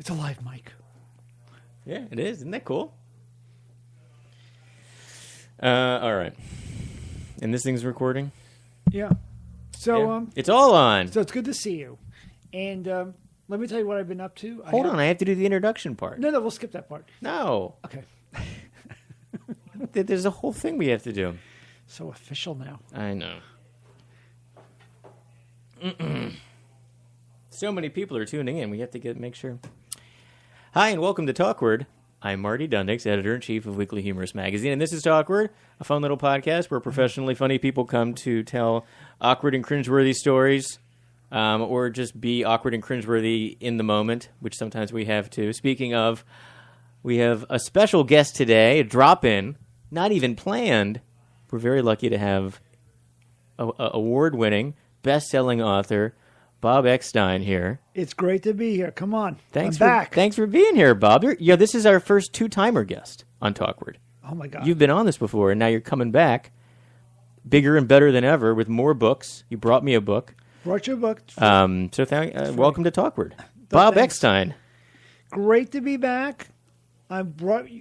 It's a live mic. Yeah, it is. Isn't that cool? All right. And this thing's recording? Yeah. So Yeah. It's all on. So it's good to see you. And let me tell you what I've been up to. Hold on, I have to do the introduction part. No, we'll skip that part. No. Okay. There's a whole thing we have to do. So official now. I know. So many people are tuning in. We have to make sure. Hi, and welcome to Talkward. I'm Marty Dundix, editor-in-chief of Weekly Humorous Magazine, and this is Talkward, a fun little podcast where professionally funny people come to tell awkward and cringeworthy stories, or just be awkward and cringeworthy in the moment, which sometimes we have to. Speaking of, we have a special guest today, a drop-in, not even planned. We're very lucky to have a award-winning, best-selling author, Bob Eckstein here. It's great to be here. Come on. I'm back. Thanks for being here, Bob. This is our first two-timer guest on Talkward. Oh, my God. You've been on this before, and now you're coming back bigger and better than ever with more books. You brought me a book. Brought you a book. Welcome to Talkward. Bob thanks. Eckstein. Great to be back. I brought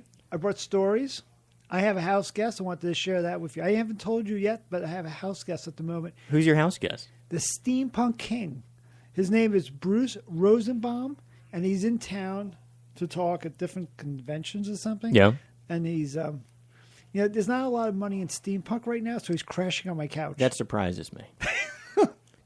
stories. I have a house guest. I wanted to share that with you. I haven't told you yet, but I have a house guest at the moment. Who's your house guest? The Steampunk King. His name is Bruce Rosenbaum, and he's in town to talk at different conventions or something. Yeah. And he's, there's not a lot of money in steampunk right now, so he's crashing on my couch. That surprises me.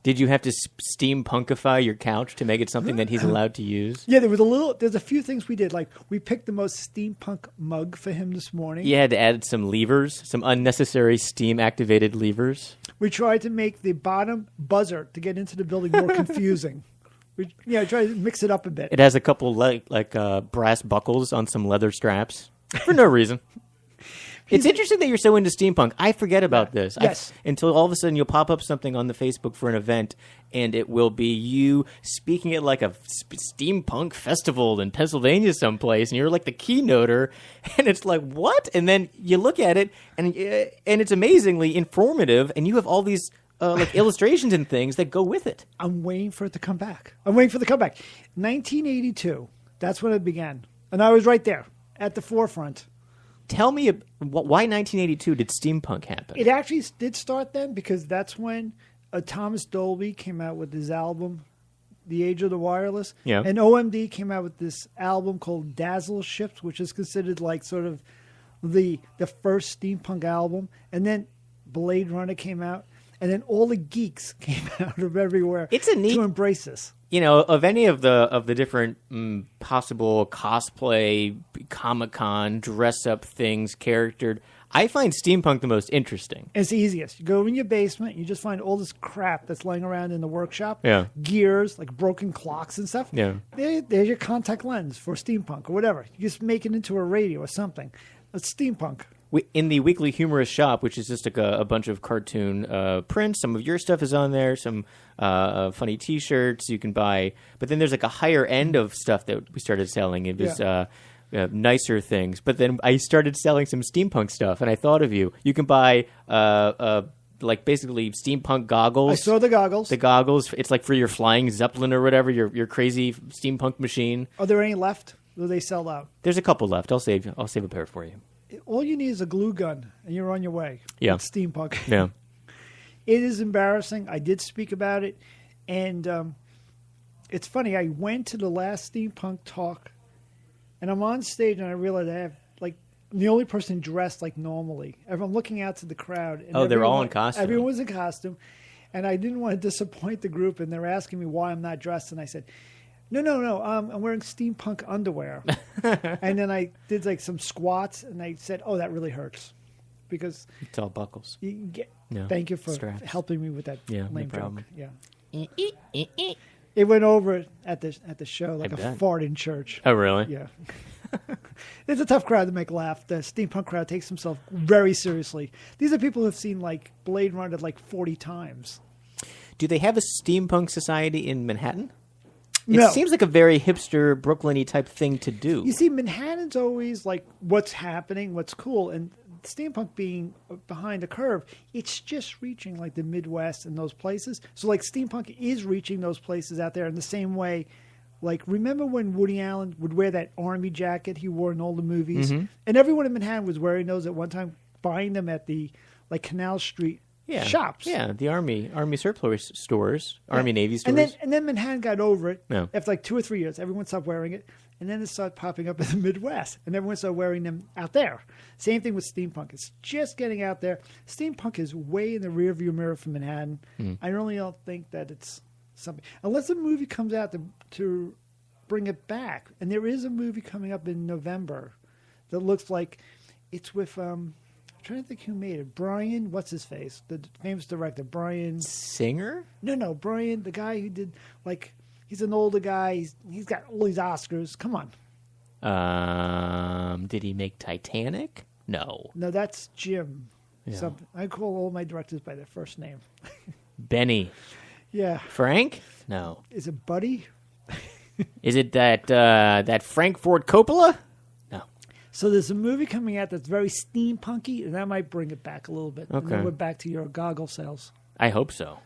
Did you have to steampunkify your couch to make it something that he's allowed to use? Yeah, there's a few things we did. Like, we picked the most steampunk mug for him this morning. You had to add some levers, some unnecessary steam-activated levers. We tried to make the bottom buzzer to get into the building more confusing. I tried to mix it up a bit. It has a couple brass buckles on some leather straps for no reason. It's interesting that you're so into steampunk. I forget about this. Yes. Until all of a sudden you'll pop up something on the Facebook for an event, and it will be you speaking at like a steampunk festival in Pennsylvania someplace, and you're like the keynoter, and it's like, what? And then you look at it, and it's amazingly informative, and you have all these illustrations and things that go with it. I'm waiting for it to come back. 1982. That's when it began. And I was right there at the forefront. Tell me, why 1982 did steampunk happen? It actually did start then because that's when Thomas Dolby came out with his album, The Age of the Wireless. Yeah. And OMD came out with this album called Dazzle Ships, which is considered like sort of the first steampunk album. And then Blade Runner came out. And then all the geeks came out of everywhere to embrace this. Of any of the different possible cosplay, Comic-Con, dress-up things, charactered, I find steampunk the most interesting. It's the easiest. You go in your basement, you just find all this crap that's laying around in the workshop. Yeah. Gears, like broken clocks and stuff. Yeah. There's your contact lens for steampunk or whatever. You just make it into a radio or something. It's steampunk. In the Weekly Humorous Shop, which is just like a bunch of cartoon prints, some of your stuff is on there, some funny T-shirts you can buy. But then there's like a higher end of stuff that we started selling. It was nicer things. But then I started selling some steampunk stuff, and I thought of you. You can buy basically steampunk goggles. I saw the goggles. The goggles. It's like for your flying Zeppelin or whatever, your crazy steampunk machine. Are there any left? Or do they sell out? There's a couple left. I'll save a pair for you. All you need is a glue gun, and you're on your way. Yeah. It's steampunk. Yeah. It is embarrassing. I did speak about it, and it's funny. I went to the last steampunk talk, and I'm on stage, and I realized I'm the only person dressed like normally. I'm looking out to the crowd. And they're all in costume. Everyone was in costume, and I didn't want to disappoint the group, and they're asking me why I'm not dressed, and I said, No. I'm wearing steampunk underwear. And then I did like some squats, and I said, "Oh, that really hurts," because it's all buckles. Thank you for straps. Helping me with that lame problem. joke. Yeah. It went over at the show like a fart in church. Oh, really? Yeah. It's a tough crowd to make laugh. The steampunk crowd takes themselves very seriously. These are people who have seen like Blade Runner like 40 times. Do they have a steampunk society in Manhattan? No. It seems like a very hipster, Brooklyn-y type thing to do. You see, Manhattan's always like what's happening, what's cool, and steampunk being behind the curve, it's just reaching like the Midwest and those places. So like steampunk is reaching those places out there in the same way Like, remember when Woody Allen would wear that army jacket he wore in all the movies? Mhm. And everyone in Manhattan was wearing those at one time, buying them at the, like, Canal Street shops. Yeah, the Army surplus stores, Army Navy And stores. then Manhattan got over it. Yeah. After like 2 or 3 years, everyone stopped wearing it. And then it started popping up in the Midwest. And everyone started wearing them out there. Same thing with steampunk. It's just getting out there. Steampunk is way in the rearview mirror for Manhattan. I really don't think that it's something. Unless a movie comes out to bring it back. And there is a movie coming up in November that looks like it's with... I'm trying to think who made it. Brian, what's his face? The famous director, Brian Singer? No, Brian, the guy who did he's an older guy. He's got all these Oscars. Come on. Did he make Titanic? No. No, that's Jim. Yeah. Something. I call all my directors by their first name. Benny. Yeah. Frank? No. Is it Buddy? Is it that Frank Ford Coppola? No. So there's a movie coming out that's very steampunky, and that might bring it back a little bit. And Okay. then we're back to your goggle sales. I hope so.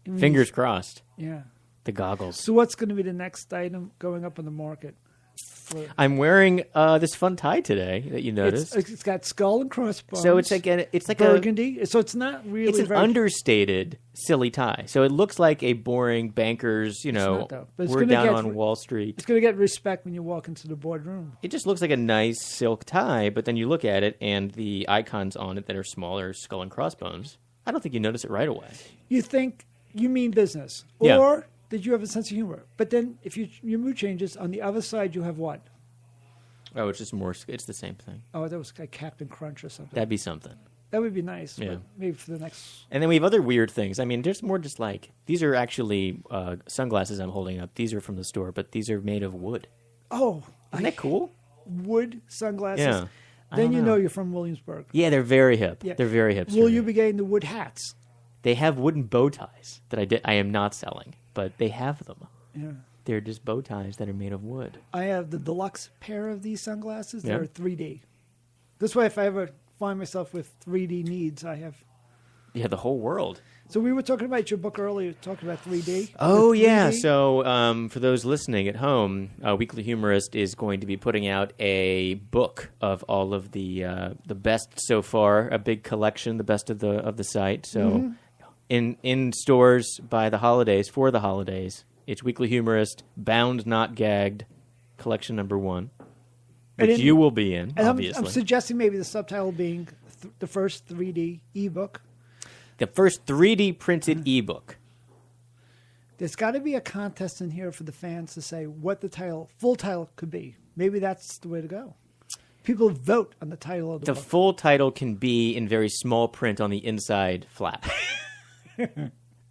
Fingers crossed. Yeah. The goggles. So what's going to be the next item going up on the market? I'm wearing this fun tie today that you noticed. It's got skull and crossbones. So it's like burgundy. So it's not really. It's an very, understated silly tie. So it looks like a boring banker's. not, though. But it's we're gonna down get- on Wall Street. It's going to get respect when you walk into the boardroom. It just looks like a nice silk tie, but then you look at it and the icons on it that are smaller, skull and crossbones. I don't think you notice it right away. You think you mean business, Yeah. or did you have a sense of humor? But then, if your mood changes, on the other side you have what? Oh, it's just more. It's the same thing. Oh, that was like Captain Crunch or something. That'd be something. That would be nice. Yeah. But maybe for the next. And then we have other weird things. I mean, there's more just like these are actually sunglasses I'm holding up. These are from the store, but these are made of wood. Oh, Isn't that cool? wood sunglasses. Yeah. I Then don't you know. know you're from Williamsburg. Yeah, they're very hip. Yeah. They're very hip. Will you be getting the wood hats? They have wooden bow ties that I am not selling, but they have them. Yeah. They're just bow ties that are made of wood. I have the deluxe pair of these sunglasses. Yeah. They're 3D. This way, if I ever find myself with 3D needs, I have. Yeah, the whole world. So we were talking about your book earlier, talking about 3D. Oh, The yeah. 3D. So for those listening at home, Weekly Humorist is going to be putting out a book of all of the best so far, a big collection, the best of the site. So in stores by the holidays, for the holidays, it's Weekly Humorist, Bound Not Gagged, collection number 1, And which in- you will be in, And obviously. I'm suggesting maybe the subtitle being the first 3D ebook. The first 3D printed ebook. There's got to be a contest in here for the fans to say what the full title could be. Maybe that's the way to go. People vote on the title of the The book. full title can be in very small print on the inside flap.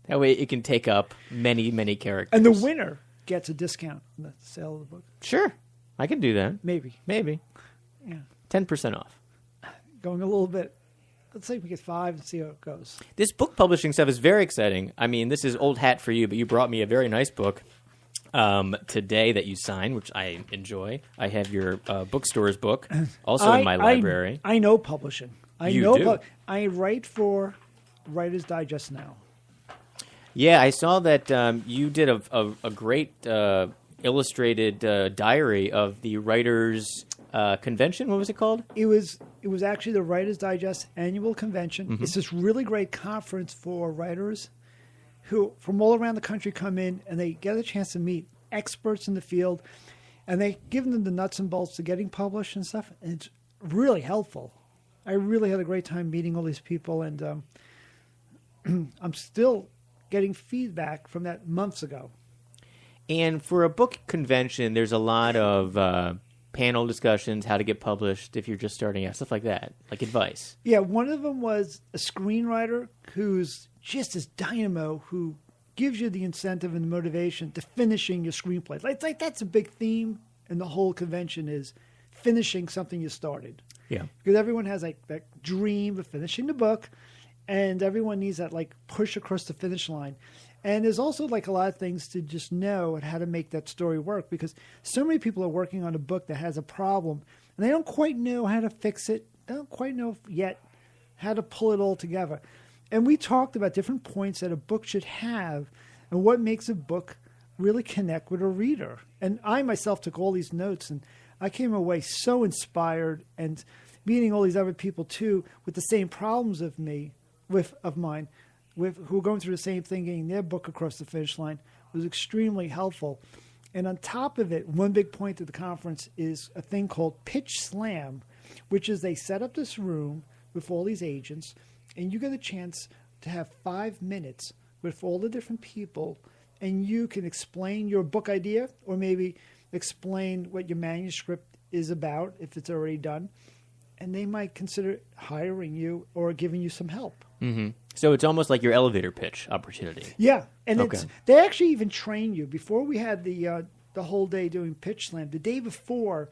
That way it can take up many, many characters. And the winner gets a discount on the sale of the book. Sure. I can do that. Maybe. Maybe. Yeah. 10% off. Going a little bit. Let's say we get 5 and see how it goes. This book publishing stuff is very exciting. I mean, this is old hat for you, but you brought me a very nice book today that you signed, which I enjoy. I have your bookstore's book also in my library. I know publishing. You know do. I write for Writer's Digest now. Yeah, I saw that you did a great illustrated diary of the writers' convention. What was it called? It was actually the Writers Digest annual convention. Mm-hmm. It's this really great conference for writers who from all around the country come in and they get a chance to meet experts in the field, and they give them the nuts and bolts to getting published and stuff. And it's really helpful. I really had a great time meeting all these people, and I'm still getting feedback from that months ago. And for a book convention, there's a lot of panel discussions, how to get published if you're just starting out, stuff like that, like advice. Yeah, one of them was a screenwriter who's just this dynamo who gives you the incentive and the motivation to finishing your screenplay. Like that's a big theme in the whole convention is finishing something you started. Yeah. Because everyone has like that dream of finishing the book, and everyone needs that like push across the finish line. And there's also like a lot of things to just know and how to make that story work, because so many people are working on a book that has a problem and they don't quite know how to fix it. They don't quite know yet how to pull it all together. And we talked about different points that a book should have and what makes a book really connect with a reader. And I myself took all these notes, and I came away so inspired, and meeting all these other people too with the same problems of mine, who are going through the same thing, getting their book across the finish line, was extremely helpful. And on top of it, one big point of the conference is a thing called Pitch Slam, which is they set up this room with all these agents, and you get a chance to have 5 minutes with all the different people, and you can explain your book idea or maybe explain what your manuscript is about if it's already done. And they might consider hiring you or giving you some help. Mm-hmm. So it's almost like your elevator pitch opportunity. Yeah, and Okay. They actually even train you. Before we had the whole day doing Pitch Slam, the day before,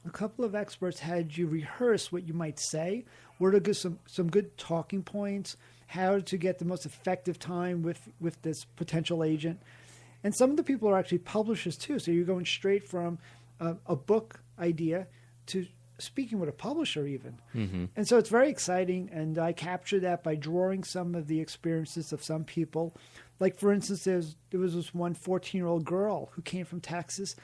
a couple of experts had you rehearse what you might say, where to get some good talking points, how to get the most effective time with this potential agent. And some of the people are actually publishers too, so you're going straight from a book idea to speaking with a publisher even. Mm-hmm. And so it's very exciting, and I capture that by drawing some of the experiences of some people. Like, for instance, there was this one 14-year-old girl who came from Texas,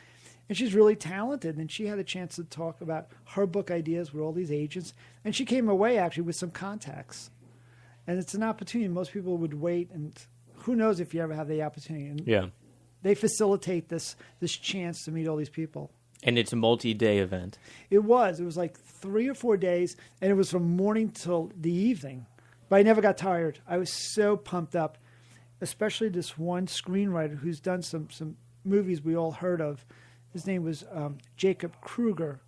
and she's really talented, and she had a chance to talk about her book ideas with all these agents, and she came away actually with some contacts. And it's an opportunity. Most people would wait, and who knows if you ever have the opportunity. And Yeah. they facilitate this chance to meet all these people. And it's a multi-day event. It was like 3 or 4 days, and it was from morning till the evening. But I never got tired. I was so pumped up, especially this one screenwriter who's done some movies we all heard of. His name was Jacob Kruger.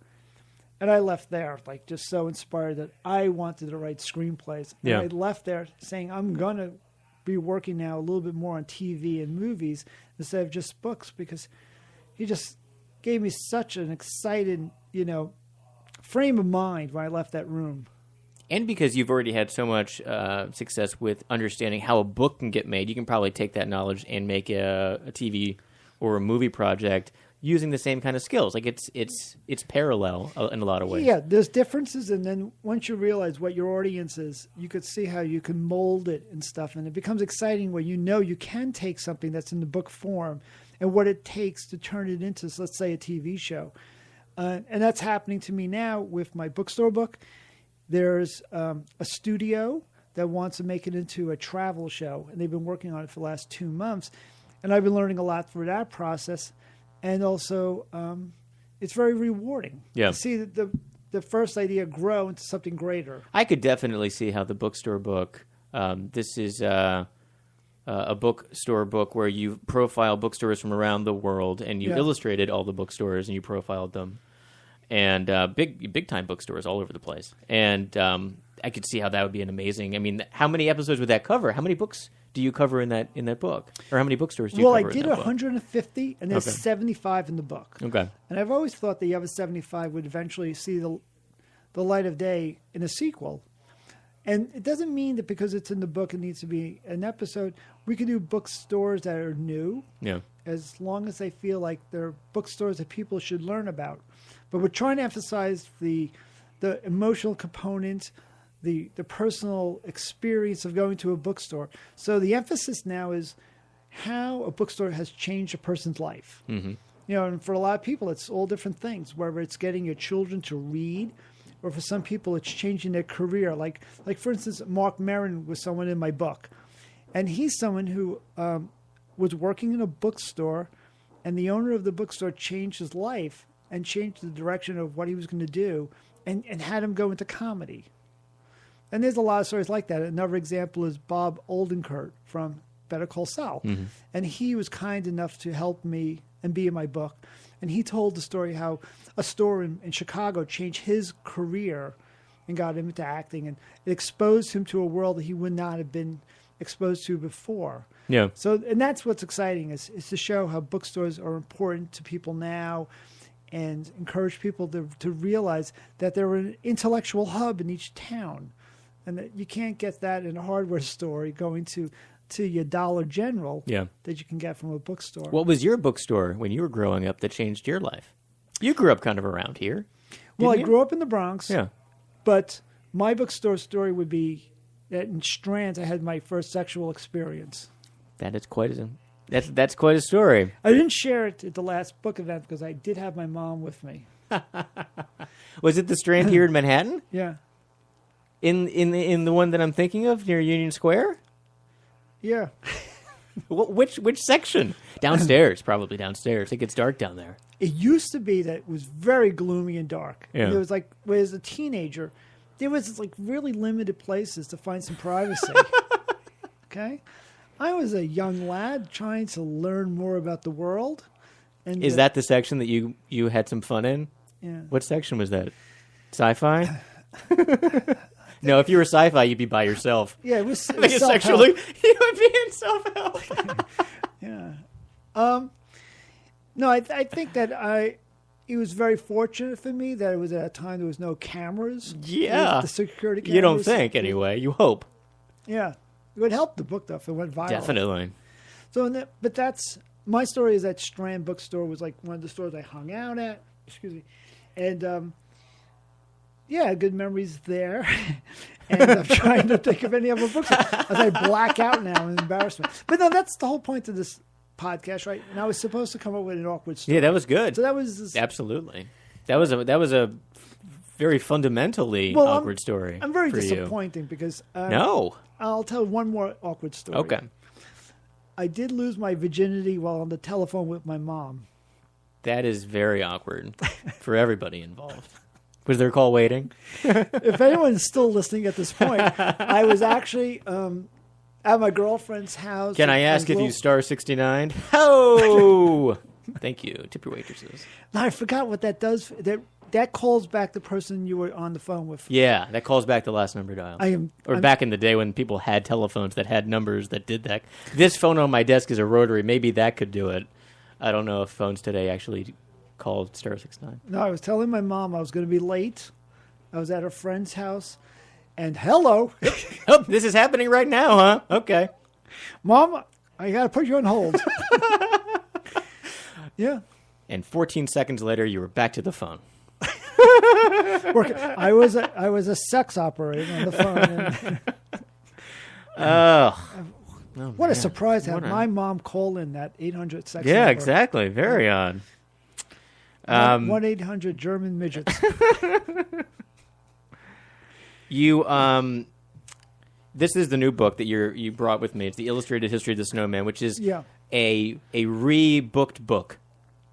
And I left there like just so inspired that I wanted to write screenplays. And Yeah. I left there saying I'm going to be working now a little bit more on TV and movies instead of just books, because he just gave me such an excited, frame of mind when I left that room. And because you've already had so much success with understanding how a book can get made, you can probably take that knowledge and make a TV or a movie project using the same kind of skills. Like it's parallel in a lot of ways. Yeah, there's differences, and then once you realize what your audience is, you could see how you can mold it and stuff, and it becomes exciting where you can take something that's in the book form and what it takes to turn it into, let's say, a TV show. And that's happening to me now with my bookstore book. There's a studio that wants to make it into a travel show, and they've been working on it for the last 2 months. And I've been learning a lot through that process. And also, it's very rewarding to see that the first idea grow into something greater. I could definitely see how the bookstore book, this is a bookstore book where you profile bookstores from around the world, and you illustrated all the bookstores and you profiled them, and big time bookstores all over the place. And I could see how that would be an amazing. I mean, how many episodes would that cover? How many books do you cover in that book, or how many bookstores do you cover in that book? Well, I did 150, and there's Okay. 75 in the book. Okay. And I've always thought the other 75 would eventually see the light of day in a sequel. And it doesn't mean that because it's in the book it needs to be an episode. We can do bookstores that are new, as long as they feel like they're bookstores that people should learn about. But we're trying to emphasize the emotional component, the personal experience of going to a bookstore. So the emphasis now is how a bookstore has changed a person's life. Mm-hmm. And for a lot of people, it's all different things, whether it's getting your children to read, or for some people, it's changing their career. Like for instance, Mark Maron was someone in my book. And he's someone who was working in a bookstore, and the owner of the bookstore changed his life and changed the direction of what he was going to do, and had him go into comedy. And there's a lot of stories like that. Another example is Bob Oldenkirk from Better Call Saul. Mm-hmm. And he was kind enough to help me and be in my book. And he told the story how a store in Chicago changed his career and got him into acting. And it exposed him to a world that he would not have been exposed to before. Yeah. So, and that's what's exciting, is to show how bookstores are important to people now, and encourage people to realize that they're an intellectual hub in each town. And that you can't get that in a hardware store going to your Dollar General that you can get from a bookstore. What was your bookstore when you were growing up that changed your life? You grew up kind of around here. Well, I you? grew up in the Bronx. Yeah. But my bookstore story would be that in Strands I had my first sexual experience. That is quite an That's quite a story. I didn't share it at the last book event because I did have my mom with me. Was it the Strand here in Manhattan? Yeah. In the one that I'm thinking of near Union Square? Yeah. Which section? Downstairs, probably downstairs. It gets dark down there. It used to be that it was very gloomy and dark. Yeah. And it was like, as a teenager, there was like really limited places to find some privacy. Okay? I was a young lad trying to learn more about the world. And Is that the section that you had some fun in? Yeah. What section was that? Sci-fi? No, if you were sci-fi, you'd be by yourself. Yeah, it was, I think it's sexually, you would be in self-help. Yeah. No, I think that it was very fortunate for me that it was at a time there was no cameras. Yeah. The security cameras. You don't think, anyway. You hope. Yeah. It would help the book, though, if it went viral. Definitely. So, but that's, my story is that Strand Bookstore was like one of the stores I hung out at. Excuse me. And, yeah, good memories there. And I'm trying to think of any other books as I black out now in embarrassment. But no, that's the whole point of this podcast, right? And I was supposed to come up with an awkward story. Yeah, that was good. So that was absolutely. That was a very fundamentally awkward story. I'm very for disappointing because no, I'll tell one more awkward story. Okay. I did lose my virginity while on the telephone with my mom. That is very awkward for everybody involved. Was there a call waiting? If anyone's still listening at this point, I was actually at my girlfriend's house. Can I ask if you star 69? Oh, thank you. Tip your waitresses. No, I forgot what that does. That calls back the person you were on the phone with. Yeah, that calls back the last number dialed. Back in the day when people had telephones that had numbers that did that. This phone on my desk is a rotary. Maybe that could do it. I don't know if phones today actually called star 69. No, I was telling my mom I was going to be late. I was at a friend's house. And hello. Oh, this is happening right now, huh? Okay. Mom, I got to put you on hold. Yeah. And 14 seconds later, you were back to the phone. I was a sex operator on the phone. And what a surprise to have my mom call in that 800 sex Yeah, number. exactly. Very odd. 1-800 German midgets. This is the new book that you brought with me. It's the Illustrated History of the Snowman, which is a re-booked book.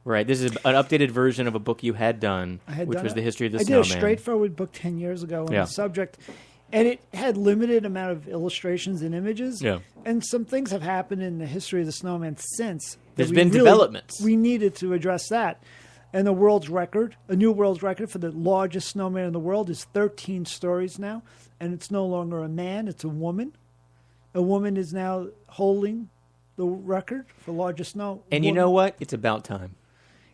Right. This is an updated version of a book you had done, which was the History of the Snowman. I did a straightforward book 10 years ago on the subject, and it had limited amount of illustrations and images. Yeah. And some things have happened in the history of the snowman since. There's been developments. We needed to address that. And the world's record, a new world's record for the largest snowman in the world is 13 stories now. And it's no longer a man, it's a woman. A woman is now holding the record for largest snow. And you know what? It's about time.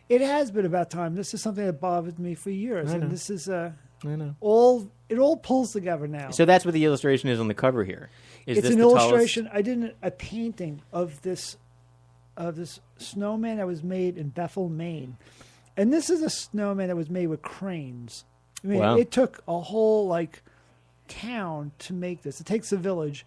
It has been about time. This is something that bothered me for years. I know. And this is I know. it all pulls together now. So that's what the illustration is on the cover here. It's an illustration. I did a painting of this snowman that was made in Bethel, Maine. And this is a snowman that was made with cranes. I mean, wow. It took a whole town to make this. It takes a village.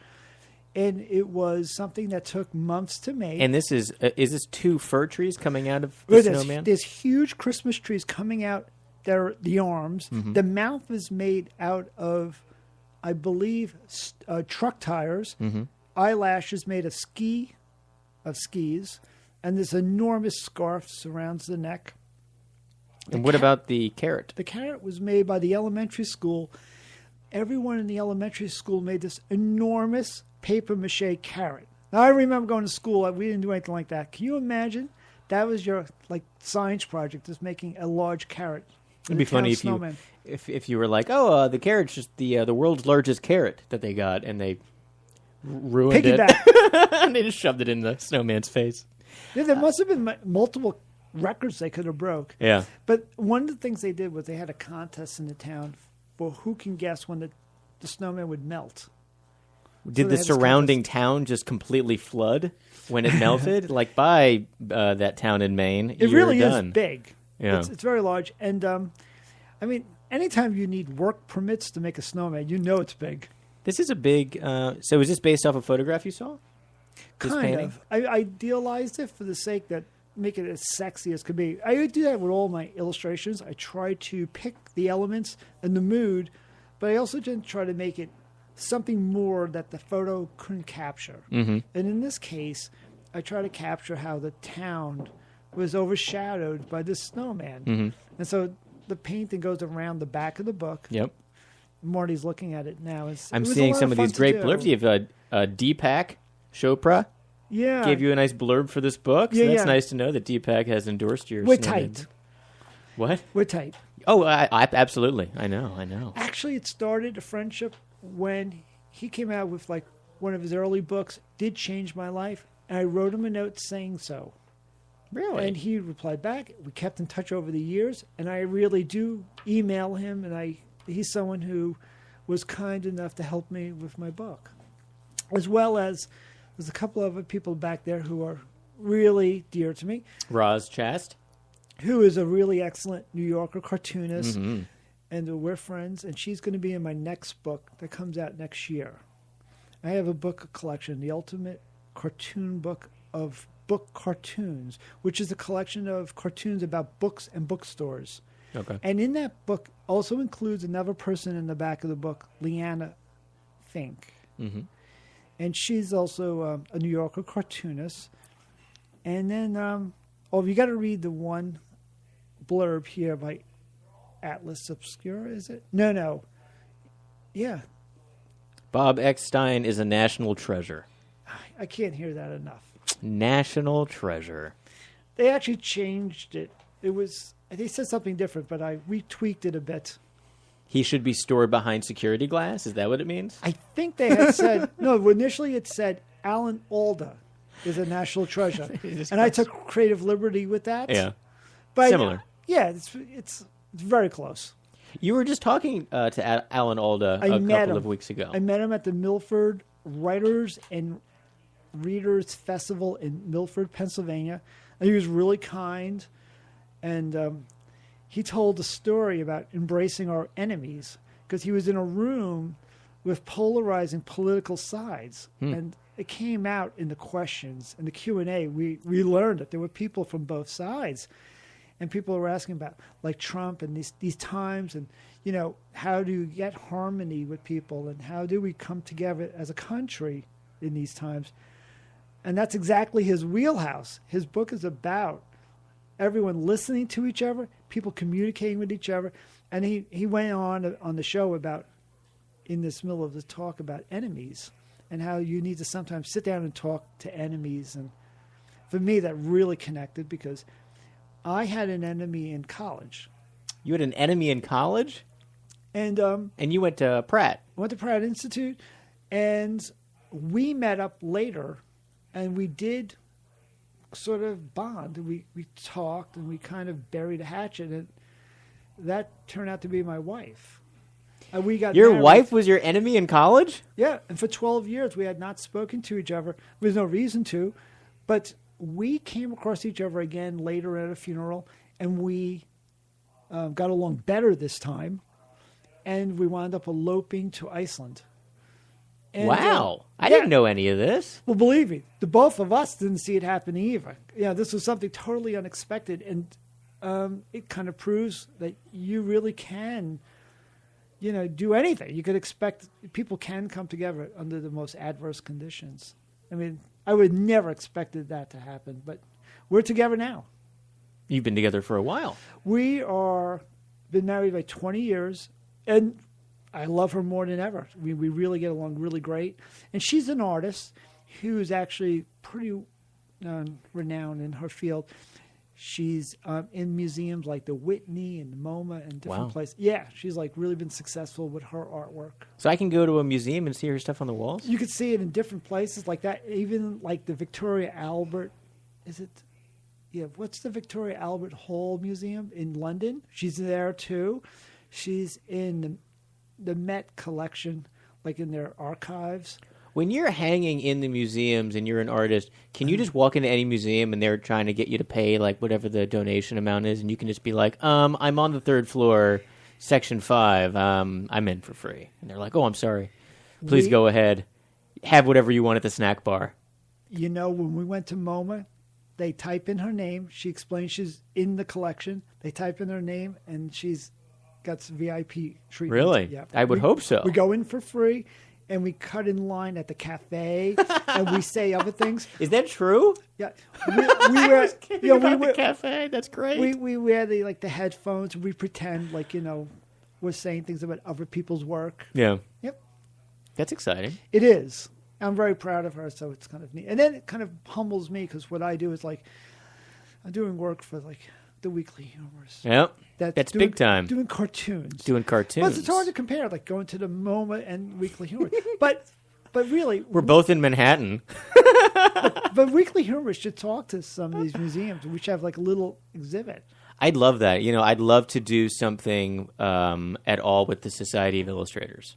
And it was something that took months to make. And this is this two fir trees coming out of the snowman? There's huge Christmas trees coming out. They're the arms. Mm-hmm. The mouth is made out of, I believe, truck tires. Mm-hmm. Eyelashes made of skis. And this enormous scarf surrounds the neck. And what about the carrot? The carrot was made by the elementary school. Everyone in the elementary school made this enormous papier-mâché carrot. Now, I remember going to school. We didn't do anything like that. Can you imagine? That was your science project, just making a large carrot. It'd be funny if you were like, the carrot's just the world's largest carrot that they got, and they ruined it. And they just shoved it in the snowman's face. Yeah, there must have been multiple records they could have broke. Yeah. But one of the things they did was they had a contest in the town for who can guess when the snowman would melt. Did the surrounding town just completely flood when it melted? By that town in Maine, it really is big. Yeah. It's very large. And, anytime you need work permits to make a snowman, you know it's big. This is a big... so is this based off a photograph you saw? this Kind painting? of. I idealized it for the sake that make it as sexy as could be. I would do that with all my illustrations. I try to pick the elements and the mood, but I also didn't try to make it something more that the photo couldn't capture. Mm-hmm. And in this case, I try to capture how the town was overshadowed by this snowman. Mm-hmm. And so the painting goes around the back of the book. Yep. Marty's looking at it now. I'm seeing some of these great blurbs. You have Deepak Chopra. Yeah. Gave you a nice blurb for this book. So Yeah, that's yeah. nice to know that Deepak has endorsed your We're snowman. tight. What? We're tight. Oh, I absolutely. I know. Actually, it started a friendship when he came out with like one of his early books, Did Change My Life. And I wrote him a note saying so. Really? And he replied back. We kept in touch over the years. And I really do email him. And he's someone who was kind enough to help me with my book. As well as there's a couple of other people back there who are really dear to me. Roz Chast. Who is a really excellent New Yorker cartoonist. Mm-hmm. And we're friends. And she's going to be in my next book that comes out next year. I have a book collection, The Ultimate Cartoon Book of Book Cartoons, which is a collection of cartoons about books and bookstores. Okay. And in that book also includes another person in the back of the book, Leanna Fink. Mm-hmm. And she's also a New Yorker cartoonist. And then, you got to read the one blurb here by Atlas Obscura, is it? No. Yeah. Bob Eckstein is a national treasure. I can't hear that enough. National treasure. They actually changed it. They said something different, but I retweaked it a bit. He should be stored behind security glass? Is that what it means? I think they had said, no, initially it said Alan Alda is a national treasure. And I took creative liberty with that. Yeah. But, similar. Yeah, it's very close. You were just talking to Alan Alda a couple of weeks ago. I met him at the Milford Writers and Readers Festival in Milford, Pennsylvania. And he was really kind. And he told a story about embracing our enemies because he was in a room with polarizing political sides. And it came out in the questions and the Q&A. We learned that there were people from both sides. And people were asking about, like, Trump and these times and, how do you get harmony with people and how do we come together as a country in these times? And that's exactly his wheelhouse. His book is about everyone listening to each other, people communicating with each other. And he went on the show about, in this middle of the talk, about enemies and how you need to sometimes sit down and talk to enemies. And for me, that really connected because I had an enemy in college. You had an enemy in college? And you went to Pratt. Went to Pratt Institute, and we met up later, and we did sort of bond. We talked, and we kind of buried a hatchet, and that turned out to be my wife. And we got Your married. wife was your enemy in college? Yeah, and for 12 years we had not spoken to each other. There was no reason to, but we came across each other again later at a funeral, and we got along better this time, and we wound up eloping to Iceland. And, wow. I didn't know any of this. Well, believe me, the both of us didn't see it happening either. Yeah, this was something totally unexpected, and it kind of proves that you really can, do anything. You could expect people can come together under the most adverse conditions. I mean, I would never expected that to happen, but we're together now. You've been together for a while. We are been married by 20 years, and I love her more than ever. We really get along really great. And she's an artist who's actually pretty renowned in her field. She's in museums like the Whitney and the MoMA and different places. Yeah, she's like really been successful with her artwork. So I can go to a museum and see her stuff on the walls? You could see it in different places like that. Even like the Victoria Albert, is it? Yeah, what's the Victoria Albert Hall Museum in London? She's there too. She's in the Met collection, like in their archives. When you're hanging in the museums and you're an artist, can you just walk into any museum and they're trying to get you to pay like whatever the donation amount is, and you can just be like, I'm on the 3rd floor, section 5. I'm in for free. And they're like, oh, I'm sorry. Please go ahead. Have whatever you want at the snack bar. when we went to MoMA, they type in her name. She explains she's in the collection. They type in her name, and she's got some VIP treatment. Really? Yeah. I would hope so. We go in for free, and we cut in line at the cafe, and we say other things. Is that true? Yeah. We wear, the cafe. That's great. We wear the headphones. We pretend we're saying things about other people's work. Yeah. Yep. That's exciting. It is. I'm very proud of her, so it's kind of neat. And then it kind of humbles me because what I do is I'm doing work for the Weekly Humorous. Yep. That's big time. Doing cartoons. But it's hard to compare, going to the MoMA and Weekly Humor. but really, we're both in Manhattan. but Weekly Humorous should talk to some of these museums. We should have a little exhibit. I'd love that. I'd love to do something at all with the Society of Illustrators.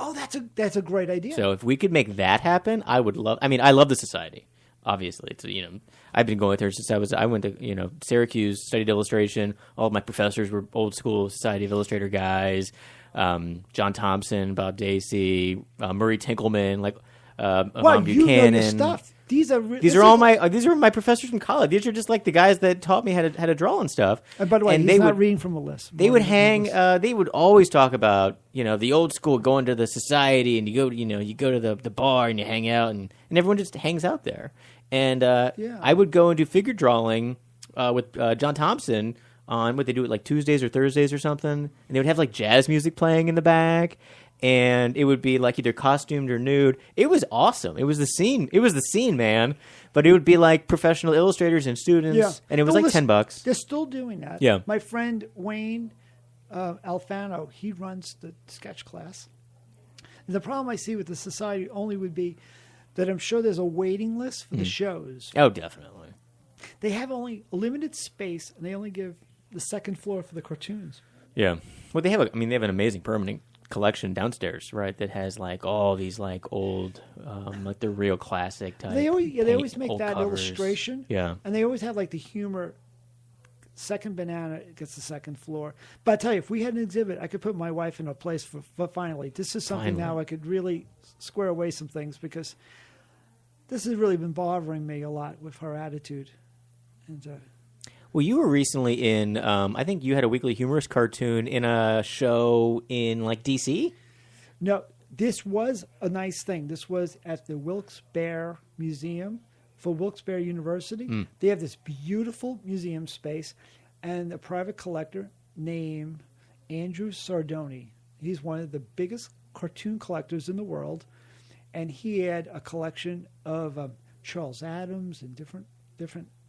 Oh, that's a great idea. So if we could make that happen, I would love. I mean, I love the Society. Obviously, it's I've been going with her since I went to Syracuse, studied illustration. All of my professors were old school Society of Illustrator guys. John Thompson, Bob Dacey, Murray Tinkleman, Yvonne Buchanan. You know your stuff. These are my professors from college. These are just the guys that taught me how to draw and stuff. And by the way, he's not reading from a list. They would hang. They would always talk about the old school, going to the society, and you go to the bar and you hang out, and everyone just hangs out there. And I would go and do figure drawing with John Thompson on what they do it Tuesdays or Thursdays or something, and they would have jazz music playing in the back. And it would be either costumed or nude. It was awesome. It was the scene. It was the scene, man. But it would be professional illustrators and students. Yeah. And it was $10. They're still doing that. Yeah. My friend Wayne Alfano, he runs the sketch class. And the problem I see with the society only would be that I'm sure there's a waiting list for the shows. Oh, definitely. They have only a limited space, and they only give the second floor for the cartoons. Yeah. Well, they have an amazing permanent collection downstairs, right? That has all these old, the real classic type. They always make that covers. illustration. Yeah, and they always have the humor. Second banana gets the second floor. But I tell you, if we had an exhibit, I could put my wife in a place for finally. This is something now I could really square away some things because this has really been bothering me a lot with her attitude. And well, you were recently in, I think you had a Weekly Humorous cartoon in a show in, D.C.? No, this was a nice thing. This was at the Wilkes-Barre Museum for Wilkes-Barre University. They have this beautiful museum space, and a private collector named Andrew Sardoni. He's one of the biggest cartoon collectors in the world, and he had a collection of Charles Adams and different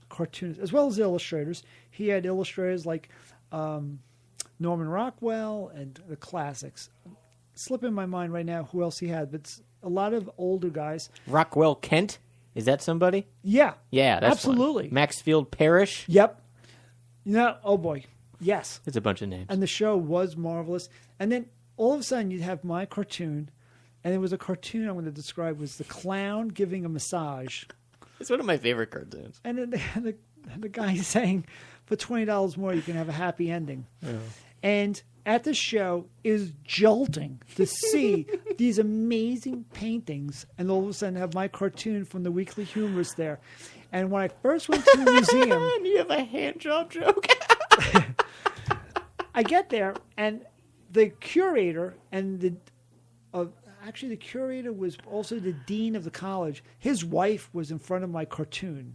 cartoonists, as well as illustrators. He had illustrators like Norman Rockwell and the classics. Slipping my mind right now who else he had, but it's a lot of older guys. Rockwell Kent? Is that somebody? Yeah. Yeah, that's absolutely. One. Maxfield Parrish? Yep. Oh boy. Yes. It's a bunch of names. And the show was marvelous. And then all of a sudden you'd have my cartoon, and there was a cartoon I'm going to describe was the clown giving a massage. It's one of my favorite cartoons. And then the guy saying, for $20 more, you can have a happy ending. Yeah. And at the show, it was jolting to see these amazing paintings, and all of a sudden have my cartoon from the Weekly Humorous there. And when I first went to the museum... and you have a hand job joke. I get there, and the curator and actually, the curator was also the dean of the college. His wife was in front of my cartoon.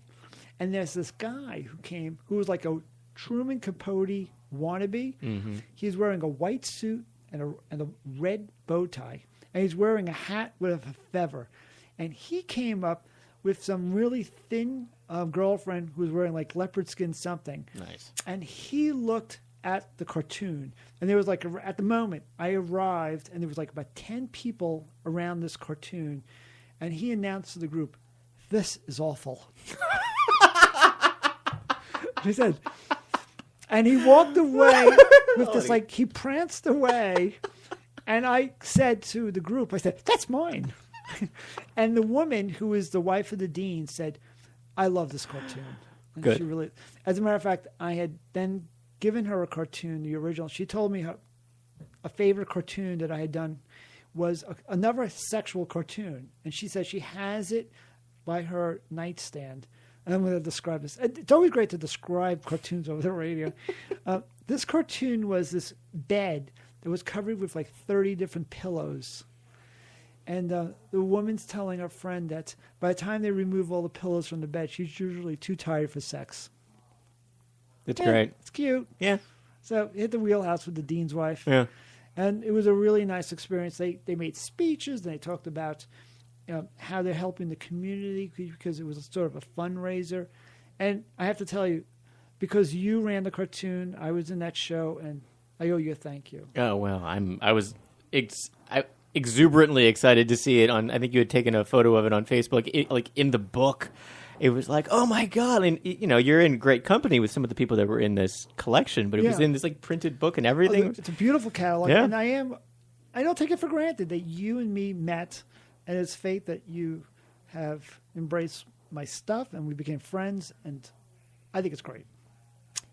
And there's this guy who came who was like a Truman Capote wannabe. Mm-hmm. He's wearing a white suit and a red bow tie. And he's wearing a hat with a feather. And he came up with some really thin girlfriend who was wearing leopard skin something. Nice. And he looked at the cartoon, and there was at the moment I arrived, and there was about 10 people around this cartoon, and he announced to the group, "This is awful." He said, and he walked away with this he pranced away, and I said to the group, I said, "That's mine." And the woman who is the wife of the dean said, "I love this cartoon." And good. She really, as a matter of fact, I had then given her a cartoon, the original. She told me a favorite cartoon that I had done was another sexual cartoon. And she said she has it by her nightstand. And I'm going to describe this. It's always great to describe cartoons over the radio. This cartoon was this bed that was covered with like 30 different pillows. And the woman's telling her friend that by the time they remove all the pillows from the bed, she's usually too tired for sex. It's great. It's cute. Yeah. So hit the wheelhouse with the dean's wife. Yeah. And it was a really nice experience. They made speeches, and they talked about how they're helping the community because it was sort of a fundraiser. And I have to tell you, because you ran the cartoon, I was in that show, and I owe you a thank you. Oh, well, I was exuberantly excited to see it on. I think you had taken a photo of it on Facebook, like in the book. It was like, oh my God. And you're in great company with some of the people that were in this collection, but it was in this like printed book and everything. It's a beautiful catalog. Yeah. And I don't take it for granted that you and me met, and it's fate that you have embraced my stuff and we became friends, and I think it's great.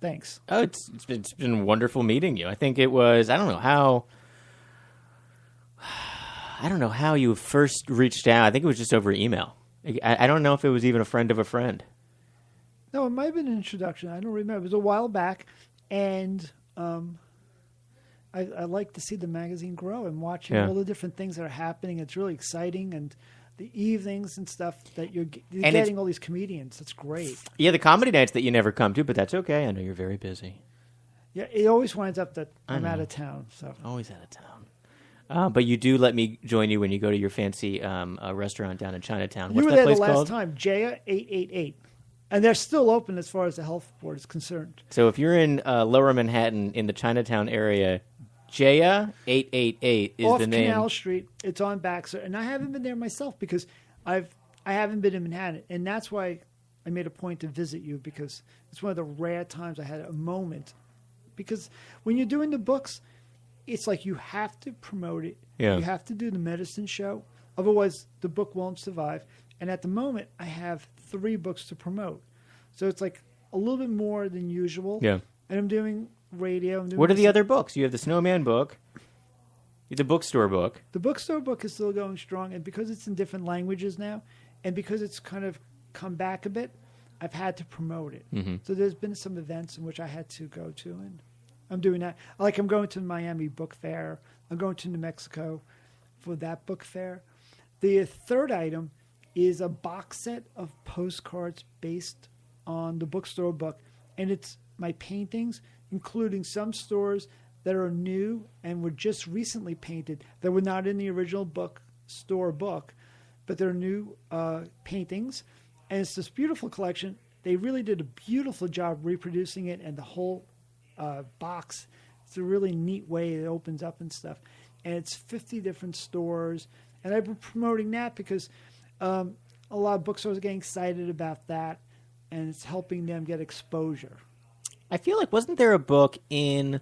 Thanks. Oh, it's been wonderful meeting you. I think it was, I don't know how you first reached out. I think it was just over email. I don't know if it was even a friend of a friend. No, it might have been an introduction. I don't remember. It was a while back, and I like to see the magazine grow and watching all the different things that are happening. It's really exciting, and the evenings and stuff that you're getting all these comedians. That's great. Yeah, the comedy nights that you never come to, but that's okay. I know you're very busy. Yeah, it always winds up that I'm out of town. So always out of town. But you do let me join you when you go to your fancy restaurant down in Chinatown. What's you were that there place the last called? time, Jaya 888. And they're still open as far as the health board is concerned. So if you're in Lower Manhattan in the Chinatown area, Jaya 888 is off the name. Canal Street. It's on Baxter. And I haven't been there myself because I haven't been in Manhattan. And that's why I made a point to visit you, because it's one of the rare times I had a moment. Because when you're doing the books, it's like you have to promote it. Yeah. You have to do the medicine show. Otherwise, the book won't survive. And at the moment, I have 3 books to promote. So it's like a little bit more than usual. Yeah. And I'm doing radio. What are the other books? You have the Snowman book. You have the bookstore book. The bookstore book is still going strong. And because it's in different languages now, and because it's kind of come back a bit, I've had to promote it. Mm-hmm. So there's been some events in which I had to go to, and I'm doing that. Like I'm going to the Miami Book Fair. I'm going to New Mexico for that book fair. The third item is a box set of postcards based on the bookstore book. And it's my paintings, including some stores that are new and were just recently painted that were not in the original bookstore book, but they're new paintings. And it's this beautiful collection. They really did a beautiful job reproducing it, and the whole box. It's a really neat way it opens up and stuff. And it's 50 different stores. And I've been promoting that because a lot of bookstores are getting excited about that, and it's helping them get exposure. I feel like, wasn't there a book in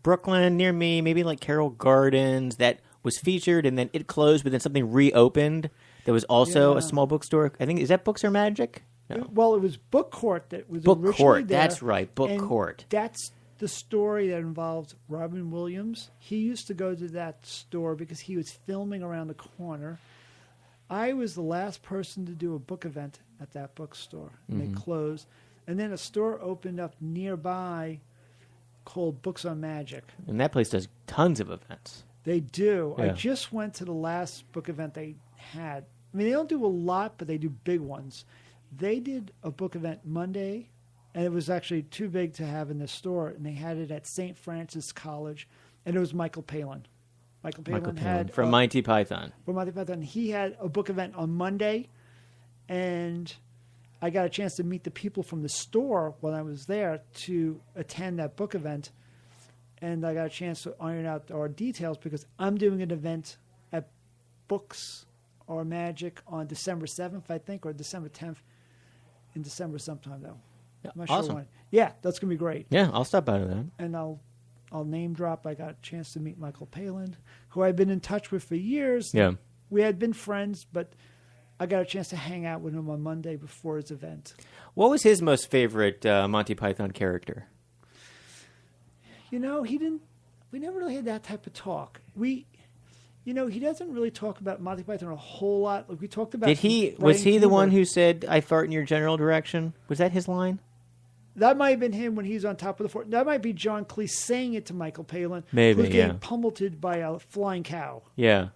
Brooklyn near me, maybe like Carroll Gardens, that was featured and then it closed, but then something reopened that was also a small bookstore? I think, is that Books Are Magic? No. Well, it was Book Court that was Book originally Court, there. that's right, Book Court. That's the story that involved Robin Williams. He used to go to that store because he was filming around the corner. I was the last person to do a book event at that bookstore, and they closed. And then a store opened up nearby called Books on Magic. And that place does tons of events. They do. Yeah. I just went to the last book event they had. I mean, they don't do a lot, but they do big ones. They did a book event Monday, and it was actually too big to have in the store, and they had it at St. Francis College, and it was Michael Palin. Michael Palin had from Monty Python. From Monty Python. He had a book event on Monday, and I got a chance to meet the people from the store when I was there to attend that book event, and I got a chance to iron out our details because I'm doing an event at Books or Magic on December 7th, I think, or December 10th. In December sometime, though. Yeah, I'm not awesome. sure when. Yeah, that's going to be great. Yeah, I'll stop by to that. And I'll name drop. I got a chance to meet Michael Palin, who I've been in touch with for years. Yeah. We had been friends, but I got a chance to hang out with him on Monday before his event. What was his most favorite Monty Python character? You know, we never really had that type of talk. He doesn't really talk about Monty Python a whole lot. Like we talked about. Was he the one who said, "I fart in your general direction"? Was that his line? That might have been him when he's on top of the fort. That might be John Cleese saying it to Michael Palin. Maybe, who's getting pummeled by a flying cow. Yeah.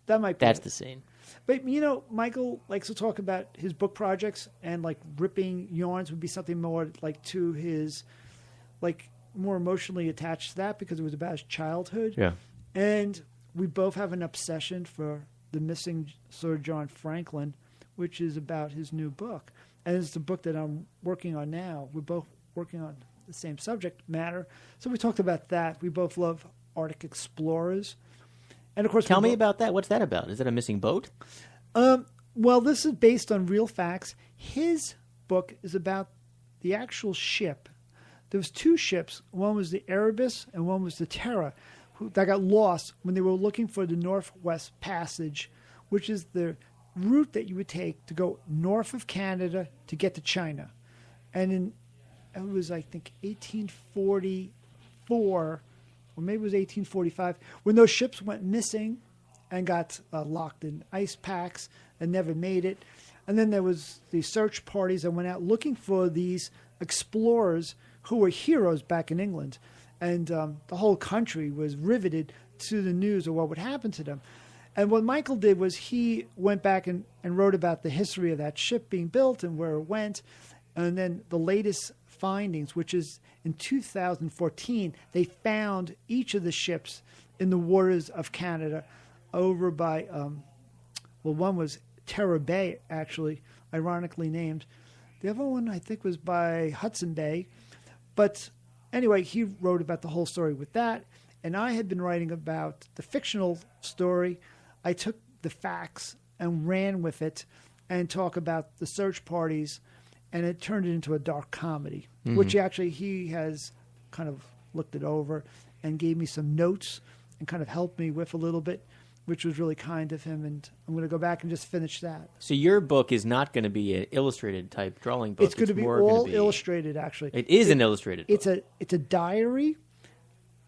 That might be That's it. the scene. But, Michael likes to talk about his book projects, and, like, ripping yarns would be something more, like, to his, like, more emotionally attached to that because it was about his childhood. Yeah. And we both have an obsession for the missing Sir John Franklin, which is about his new book. And it's the book that I'm working on now. We're both working on the same subject matter. So we talked about that. We both love Arctic explorers. And of course, Tell me about that. What's that about? Is it a missing boat? Well, this is based on real facts. His book is about the actual ship. There was 2 ships. One was the Erebus and one was the Terra that got lost when they were looking for the Northwest Passage, which is the route that you would take to go north of Canada to get to China. And it was, I think, 1844, or maybe it was 1845, when those ships went missing and got locked in ice packs and never made it. And then there was the search parties that went out looking for these explorers who were heroes back in England. And the whole country was riveted to the news of what would happen to them. And what Michael did was he went back and wrote about the history of that ship being built and where it went. And then the latest findings, which is in 2014, they found each of the ships in the waters of Canada over by, one was Terror Bay, actually, ironically named. The other one, I think, was by Hudson Bay. But anyway, he wrote about the whole story with that. And I had been writing about the fictional story. I took the facts and ran with it and talk about the search parties, and it turned it into a dark comedy, which actually he has kind of looked it over and gave me some notes and kind of helped me with a little bit, which was really kind of him. And I'm going to go back and just finish that. So your book is not going to be an illustrated type drawing book. It's going to be all illustrated, actually. It is an illustrated book. It's a diary.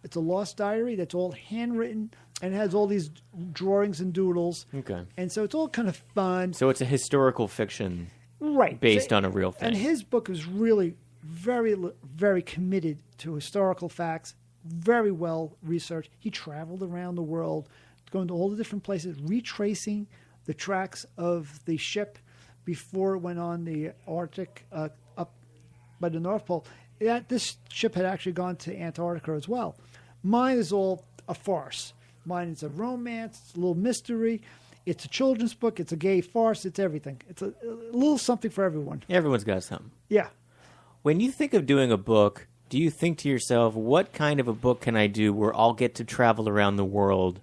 It's a lost diary that's all handwritten and it has all these drawings and doodles. Okay. And so it's all kind of fun. So it's a historical fiction, right, based on a real thing. And his book is really very, very committed to historical facts, very well researched. He traveled around the world, going to all the different places, retracing the tracks of the ship before it went on the Arctic up by the North Pole. This ship had actually gone to Antarctica as well. Mine is all a farce. Mine is a romance, it's a little mystery, it's a children's book, it's a gay farce, it's everything. It's a little something for everyone. Everyone's got something. Yeah. When you think of doing a book, do you think to yourself, what kind of a book can I do where I'll get to travel around the world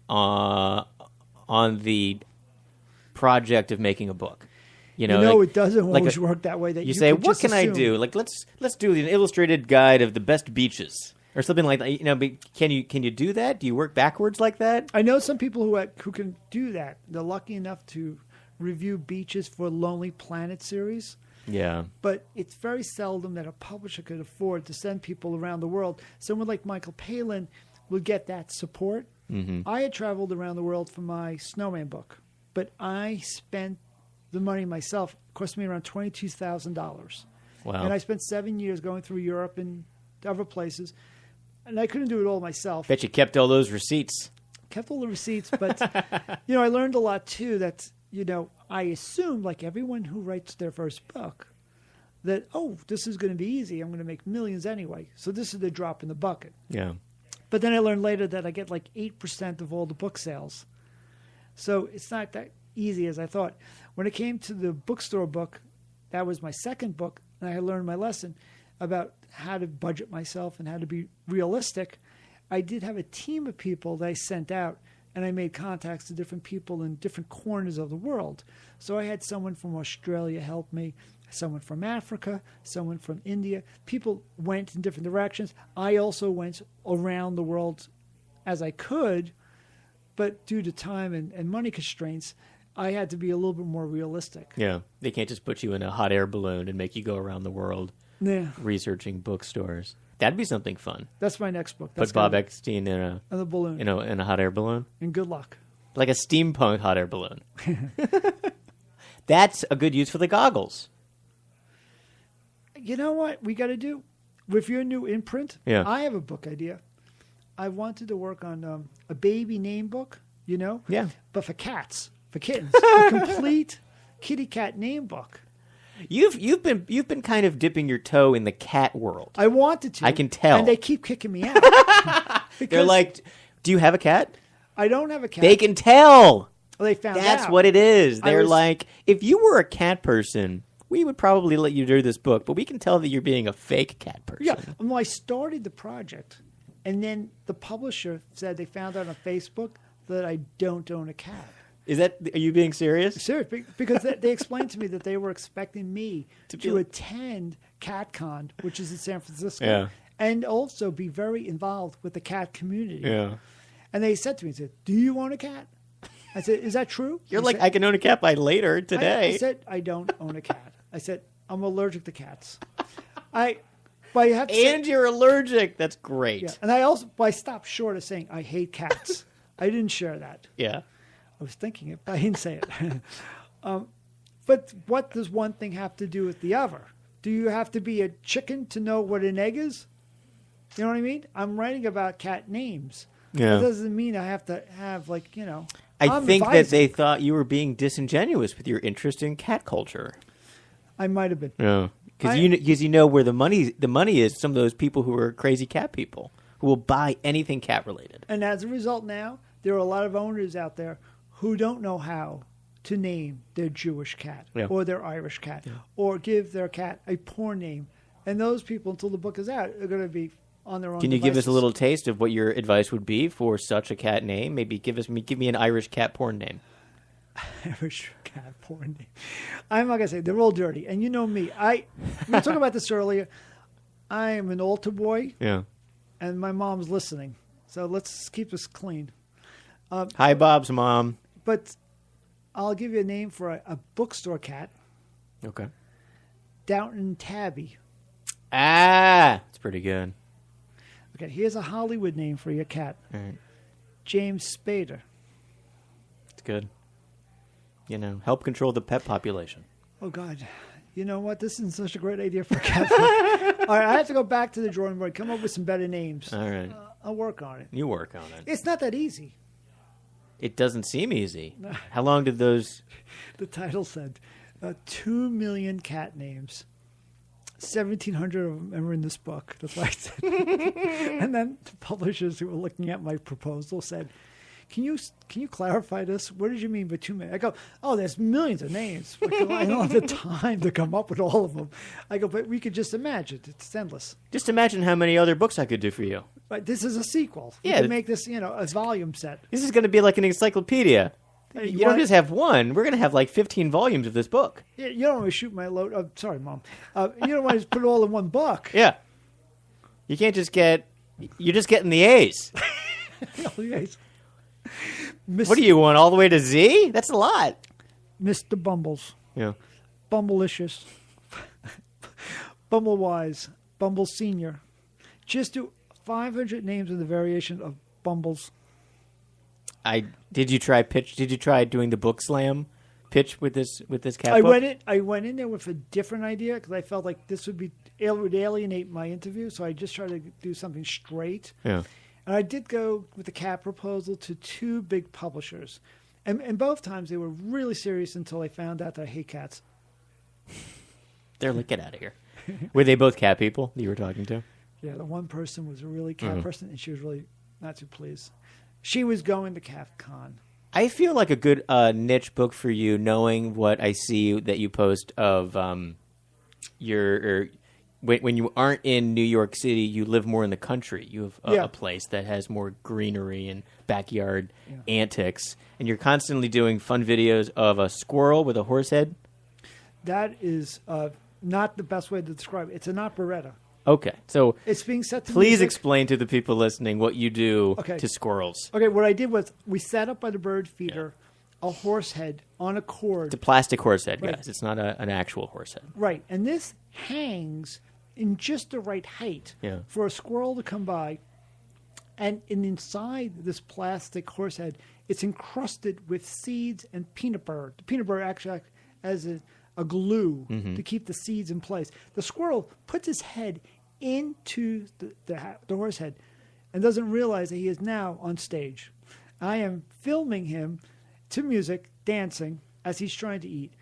on the project of making a book? It doesn't always work that way. That you say, what can assume. I do? Like, let's do an illustrated guide of the best beaches or something like that. But can you do that? Do you work backwards like that? I know some people who can do that. They're lucky enough to review beaches for Lonely Planet series. Yeah. But it's very seldom that a publisher could afford to send people around the world. Someone like Michael Palin will get that support. Mm-hmm. I had traveled around the world for my Snowman book, but I spent the money myself. It cost me around $22,000. Wow. And I spent 7 years going through Europe and other places, and I couldn't do it all myself. Bet you kept all those receipts. Kept all the receipts, but I learned a lot too. That I assumed, like everyone who writes their first book, that this is going to be easy. I'm going to make millions anyway. So this is the drop in the bucket. Yeah. But then I learned later that I get like 8% of all the book sales. So it's not that easy as I thought. When it came to the bookstore book, that was my second book, and I had learned my lesson about how to budget myself and how to be realistic. I did have a team of people that I sent out, and I made contacts to different people in different corners of the world. So I had someone from Australia help me, someone from Africa, someone from India. People went in different directions. I also went around the world as I could, but due to time and money constraints, I had to be a little bit more realistic. Yeah. They can't just put you in a hot air balloon and make you go around the world. Yeah, researching bookstores. That'd be something fun. that's my next book. That's Put Bob gonna- Eckstein in a and the balloon. in a hot air balloon, And good luck. like a steampunk hot air balloon. That's a good use for the goggles. You know what we got to do with your new imprint? Yeah. I have a book idea. I wanted to work on a baby name book, Yeah. but for cats, for kittens, a complete kitty cat name book. You've been kind of dipping your toe in the cat world. I wanted to. I can tell. And they keep kicking me out. They're Because like, "Do you have a cat?" I don't have a cat. They can tell. Well, they found That's out. what it is. I They're was- like, if you were a cat person, we would probably let you do this book, but we can tell that you're being a fake cat person. Yeah. Well, I started the project, and then the publisher said they found out on Facebook that I don't own a cat. Are you being serious? Serious, because they explained to me that they were expecting me To be to like- attend CatCon, which is in San Francisco, Yeah. and also be very involved with the cat community. Yeah. And they said to me, "Do you own a cat?" I said, "Is that true?" You're He like, said, I can own a cat by later today. I said, "I don't own a cat." I said, "I'm allergic to cats." But I have to say- and you're allergic. That's great. yeah. And I stopped short of saying I hate cats. I didn't share that. Yeah. I was thinking it, but I didn't say it. But what does one thing have to do with the other? Do you have to be a chicken to know what an egg is? You know what I mean? I'm writing about cat names. Yeah. That doesn't mean I have to have, like, I I'm think that advising. they thought you were being disingenuous with your interest in cat culture. I might have been. Yeah. Because I- you know where the money is. Some of those people who are crazy cat people who will buy anything cat related. And as a result now, there are a lot of owners out there who don't know how to name their Jewish cat Yeah. or their Irish cat or give their cat a porn name. And those people, until the book is out, are going to be on their own Can you give us a devices. little taste of what your advice would be for such a cat name? Maybe give me an Irish cat porn name. Irish cat porn name? I'm not going to say. They're all dirty. And you know me. We were talking about this earlier. I am an altar boy, Yeah. and my mom's listening. So let's keep this clean. Hi, Bob's mom. But I'll give you a name for a bookstore cat, Okay. Downton Tabby. It's pretty good. Okay, here's a Hollywood name for your cat, All right. James Spader. It's good. Help control the pet population. Oh, God. You know what? This isn't such a great idea for a cat. All right, I have to go back to the drawing board, come up with some better names. All right. I'll work on it. You work on it. It's not that easy. It doesn't seem easy. How long did those... The title said 2 million cat names. 1,700 of them are in this book. That's what I said. And then the publishers who were looking at my proposal said, Can you clarify this? What did you mean by 2 million? I go, there's millions of names. I go, I don't have the time to come up with all of them. I go, but we could just imagine. It's endless. Just imagine how many other books I could do for you. But this is a sequel. We Yeah. can make this, a volume set. This is going to be like an encyclopedia. Hey, You don't just have one. We're going to have like 15 volumes of this book. You don't want to shoot my load. Oh, sorry, Mom. You don't want to just put it all in one book. Yeah. You can't just get... You're just getting the A's. Yes. What do you want, all the way to Z? That's a lot. Mr. Bumbles. Yeah. Bumblelicious. Bumblewise. Bumble Senior. Just do 500 names in the variation of Bumbles. Did you try doing the book slam pitch with this cat I book? went in there with a different idea because I felt like it would alienate my interview, so I just tried to do something straight. Yeah. And I did go with the cat proposal to 2 big publishers. And both times they were really serious until I found out that I hate cats. They're like, get out of here. Were they both cat people that you were talking to? Yeah, the one person was a really cat person, and she was really not too pleased. She was going to CatCon. I feel like a good niche book for you, knowing what I see that you post of when you aren't in New York City, you live more in the country. You have a place that has more greenery and backyard antics, and you're constantly doing fun videos of a squirrel with a horse head. That is not the best way to describe it. It's an operetta. Okay, so It's being set to please music. explain to the people listening what you do Okay. to squirrels. Okay, what I did was we set up by the bird feeder a horse head on a cord. It's a plastic horse head, Right. guys. It's not an actual horse head. Right, and this hangs in just the right height for a squirrel to come by. And inside this plastic horse head, it's encrusted with seeds and peanut butter. The peanut butter actually acts as a glue to keep the seeds in place. The squirrel puts his head into the horse head and doesn't realize that he is now on stage. I am filming him to music, dancing, as he's trying to eat.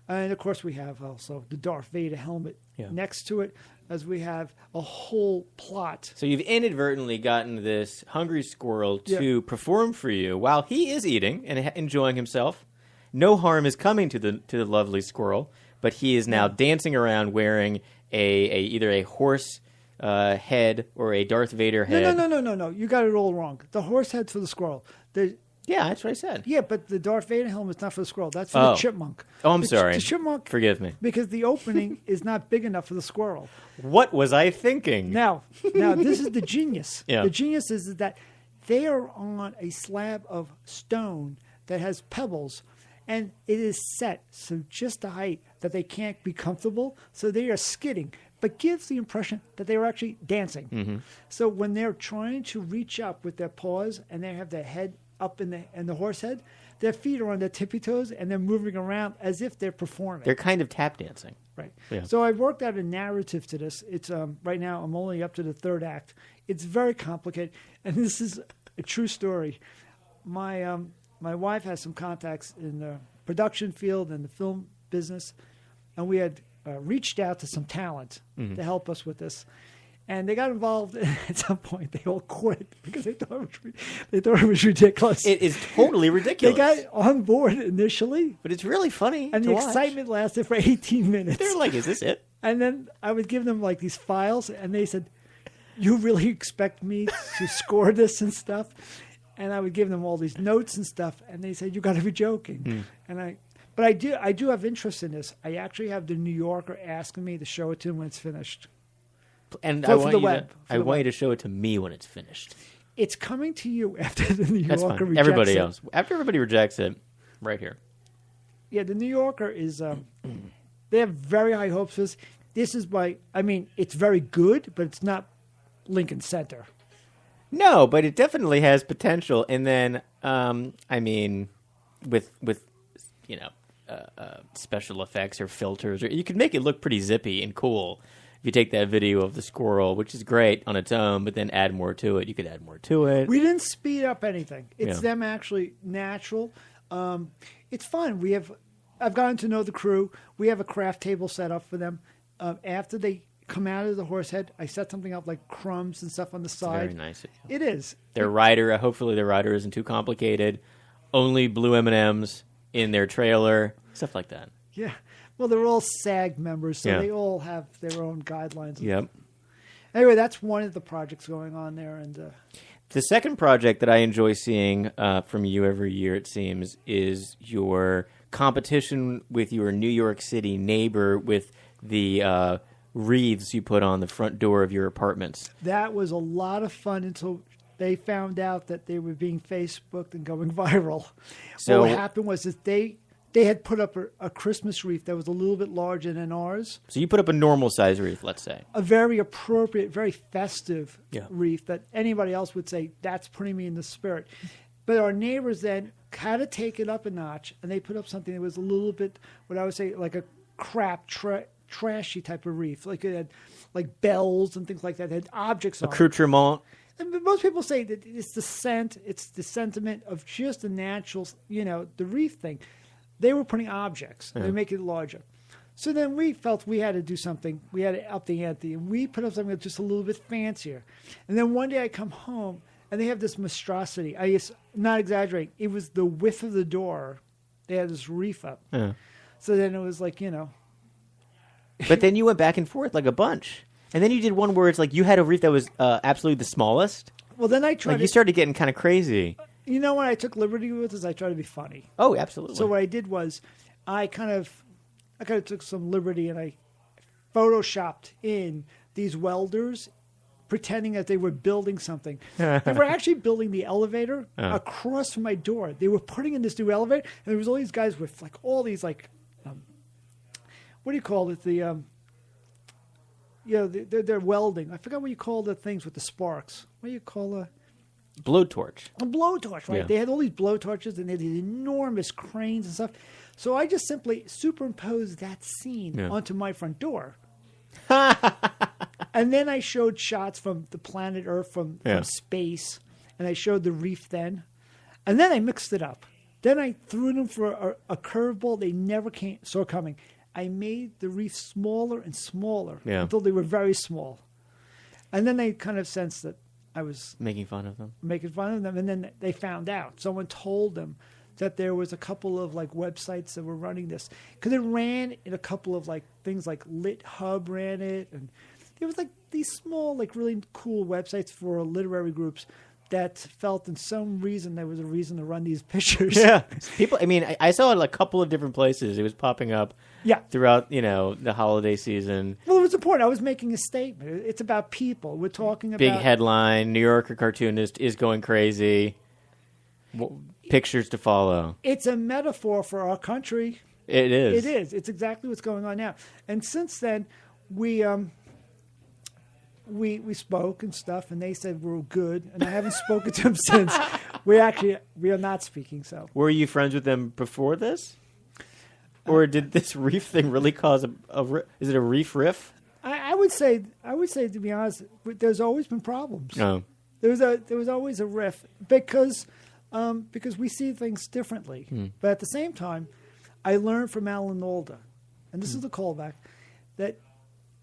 And, of course, we have also the Darth Vader helmet next to it, as we have a whole plot. So you've inadvertently gotten this hungry squirrel to perform for you while he is eating and enjoying himself. No harm is coming to the lovely squirrel, but he is now dancing around wearing either a horse head or a Darth Vader head. No. You got it all wrong. The horse head's for the squirrel. Yeah, that's what I said. Yeah, but the Darth Vader helmet's not for the squirrel. That's for the chipmunk. Oh, I'm sorry. The chipmunk. Forgive me. Because the opening is not big enough for the squirrel. What was I thinking? Now, this is the genius. Yeah. The genius is that they are on a slab of stone that has pebbles, and it is set so just the height that they can't be comfortable, so they are skidding, but gives the impression that they are actually dancing. Mm-hmm. So when they're trying to reach up with their paws and they have their head up in the horse head, their feet are on their tippy toes and they're moving around as if they're performing. They're kind of tap dancing. Right. Yeah. So I worked out a narrative to this. It's right now I'm only up to the third act. It's very complicated, and this is a true story. My wife has some contacts in the production field and the film business, and we had reached out to some talent to help us with this. And they got involved at some point. They all quit because they thought it was ridiculous. It is totally ridiculous. They got on board initially, but it's really funny. And the excitement lasted for 18 minutes. They're like, "Is this it?" And then I would give them like these files, and they said, "You really expect me to score this and stuff?" And I would give them all these notes and stuff, and they said, "You got to be joking." But I do have interest in this. I actually have the New Yorker asking me to show it to him when it's finished. And I want you to show it to me when it's finished. It's coming to you after the New That's Yorker fine. rejects Everybody it. else. After everybody rejects it, right here. Yeah, the New Yorker is, they have very high hopes for this. This is it's very good, but it's not Lincoln Center. No, but it definitely has potential. And then, with special effects or filters, or you could make it look pretty zippy and cool. If you take that video of the squirrel, which is great on its own, but then add more to it, you could add more to it. We didn't speed up anything. It's them actually natural. It's fun. I've gotten to know the crew. We have a craft table set up for them. After they come out of the horse head, I set something up like crumbs and stuff on the side. Very nice. It is. Hopefully their rider isn't too complicated. Only blue M&Ms in their trailer, stuff like that. Yeah. Well, they're all SAG members, so they all have their own guidelines. Yep. Anyway, that's one of the projects going on there. And the second project that I enjoy seeing from you every year, it seems, is your competition with your New York City neighbor with the wreaths you put on the front door of your apartments. That was a lot of fun until they found out that they were being Facebooked and going viral. So what happened was that they had put up a Christmas wreath that was a little bit larger than ours. So you put up a normal size wreath, let's say. A very appropriate, very festive wreath that anybody else would say, that's putting me in the spirit. But our neighbors then had to take it up a notch, and they put up something that was a little bit, what I would say, like a crap, trashy type of wreath. Like it had like bells and things like that. It had objects on it. Accoutrement. And most people say that it's the scent, it's the sentiment of just the natural, the wreath thing. They were putting objects. They make it larger. So then we felt we had to do something. We had to up the ante. And we put up something that's just a little bit fancier. And then one day I come home, and they have this monstrosity. I guess, not exaggerating, it was the width of the door. They had this wreath up. Yeah. So then it was like, But then you went back and forth like a bunch. And then you did one where it's like you had a wreath that was absolutely the smallest. Well, then I tried you started getting kind of crazy. You know what I took liberty with is I tried to be funny. Oh, absolutely. So what I did was I kind of took some liberty and I photoshopped in these welders pretending that they were building something. They were actually building the elevator across from my door. They were putting in this new elevator, and there was all these guys with like all these like what do you call it? The they're welding. I forgot what you call the things with the sparks. What do you call a Blowtorch. A blowtorch, right? Yeah. They had all these blowtorches and they had these enormous cranes and stuff. So I just simply superimposed that scene onto my front door. And then I showed shots from the planet Earth, from space, and I showed the reef then. And then I mixed it up. Then I threw them for a curveball they never saw coming. I made the reef smaller and smaller until they were very small. And then they kind of sensed that I was making fun of them. And then they found out. Someone told them that there was a couple of like websites that were running this, because it ran in a couple of like things like Lit Hub ran it, and there was like these small like really cool websites for literary groups that felt in some reason there was a reason to run these pictures. Yeah, people. I mean, I saw it in a couple of different places. It was popping up. Yeah. Throughout the holiday season. Well, it was important. I was making a statement. It's about people. We're talking about big headline. New Yorker cartoonist is going crazy. Pictures to follow. It's a metaphor for our country. It is. It is. It's exactly what's going on now. And since then, we spoke and stuff, and they said we're good. And I haven't spoken to them since. We are not speaking. So, were you friends with them before this, or did this reef thing really cause is it a reef riff? I would say to be honest, there's always been problems. Oh. There was always a riff because we see things differently. But at the same time, I learned from Alan Alda, and this is the callback, that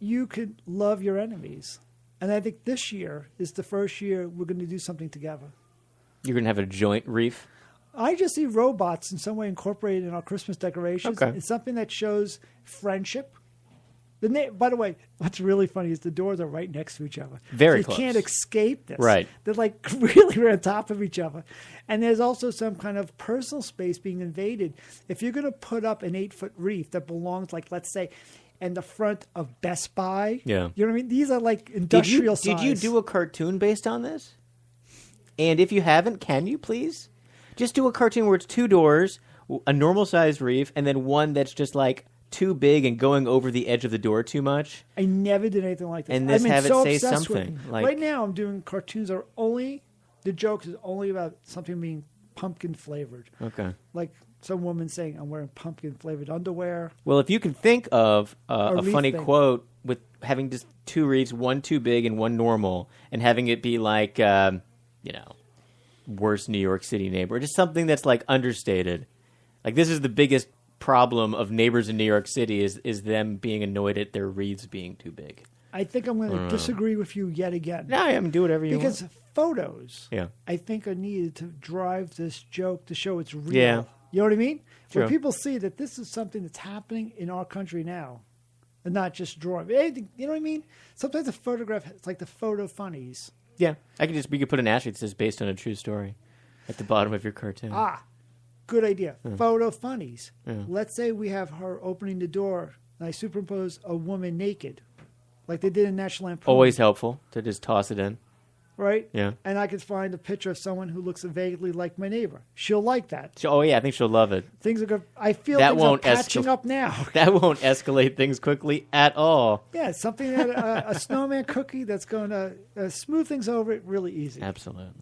you could love your enemies. And I think this year is the first year we're going to do something together. You're going to have a joint reef? I just see robots in some way incorporated in our Christmas decorations. Okay. It's something that shows friendship. By the way, what's really funny is the doors are right next to each other. Very close. You can't escape this. Right. They're like really on top of each other. And there's also some kind of personal space being invaded. If you're going to put up an 8-foot reef that belongs, like, let's say, in the front of Best Buy. Yeah. You know what I mean? These are like industrial size. Did you do a cartoon based on this? And if you haven't, can you please? Just do a cartoon where it's 2 doors, a normal sized reef, and then one that's just like too big and going over the edge of the door too much. I never did anything like this. And this have it so say obsessed with something. it. Like, right now I'm doing cartoons that are only, the jokes is only about something being pumpkin flavored. Okay. Like some woman saying, I'm wearing pumpkin flavored underwear. Well, if you can think of a funny thing. quote with having just 2 reefs, one too big and one normal, and having it be like, worst New York City neighbor, just something that's like understated. Like, this is the biggest problem of neighbors in New York City is them being annoyed at their wreaths being too big. I think I'm going to disagree with you yet again. No, I mean, do whatever you because want. Photos, Yeah. I think, are needed to drive this joke to show it's real. Yeah. You know what I mean? True. When people see that this is something that's happening in our country now, and not just drawing. You know what I mean? Sometimes a photograph, it's like the photo funnies. Yeah. We could put an asterisk that says based on a true story at the bottom of your cartoon. Good idea. Photo funnies. Yeah. Let's say we have her opening the door, and I superimpose a woman naked, like they did in National Lampoon. Always helpful to just toss it in. Right? Yeah. And I could find a picture of someone who looks vaguely like my neighbor. She'll like that. Oh, yeah, I think she'll love it. Things are good. I feel That things won't are catching up now. That won't escalate things quickly at all. Yeah, it's something that a snowman cookie that's going to smooth things over it really easy. Absolutely.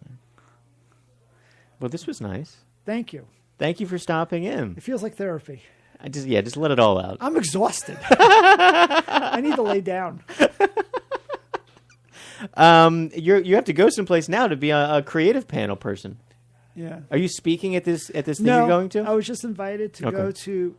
Well, this was nice. Thank you. Thank you for stopping in. It feels like therapy. Just let it all out. I'm exhausted. I need to lay down. You have to go someplace now to be a creative panel person. Yeah. Are you speaking at this thing No, you're going to? I was just invited to go to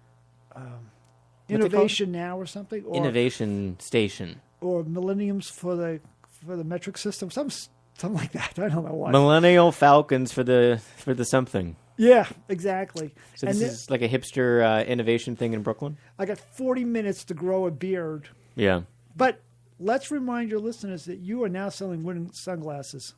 Innovation Now or something. Or, Innovation Station. Or Millenniums for the metric system. Something like that. I don't know what. Millennial Falcons for the something. Yeah, exactly. So this is like a hipster innovation thing in Brooklyn? I got 40 minutes to grow a beard. Yeah. But let's remind your listeners that you are now selling wooden sunglasses.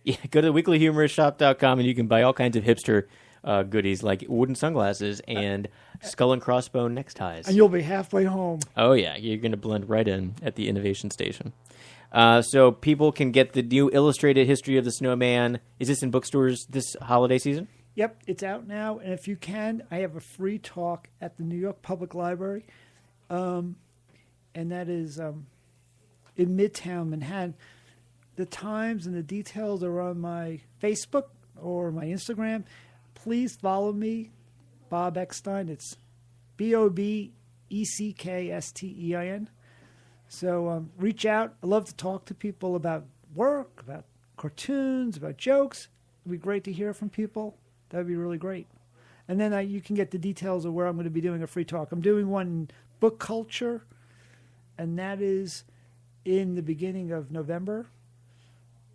Yeah, go to weeklyhumoristshop.com and you can buy all kinds of hipster goodies like wooden sunglasses and skull and crossbone neckties. And you'll be halfway home. Oh, yeah. You're going to blend right in at the Innovation Station. So people can get the new illustrated history of the snowman. Is this in bookstores this holiday season? Yep, it's out now. And if you can, I have a free talk at the New York Public Library. And that is... in Midtown Manhattan. The times and the details are on my Facebook or my Instagram. Please follow me, Bob Eckstein. It's BOBECKSTEIN. So reach out. I love to talk to people about work, about cartoons, about jokes. It'd be great to hear from people. That would be really great. And then you can get the details of where I'm going to be doing a free talk. I'm doing one in book culture, and that is in the beginning of November.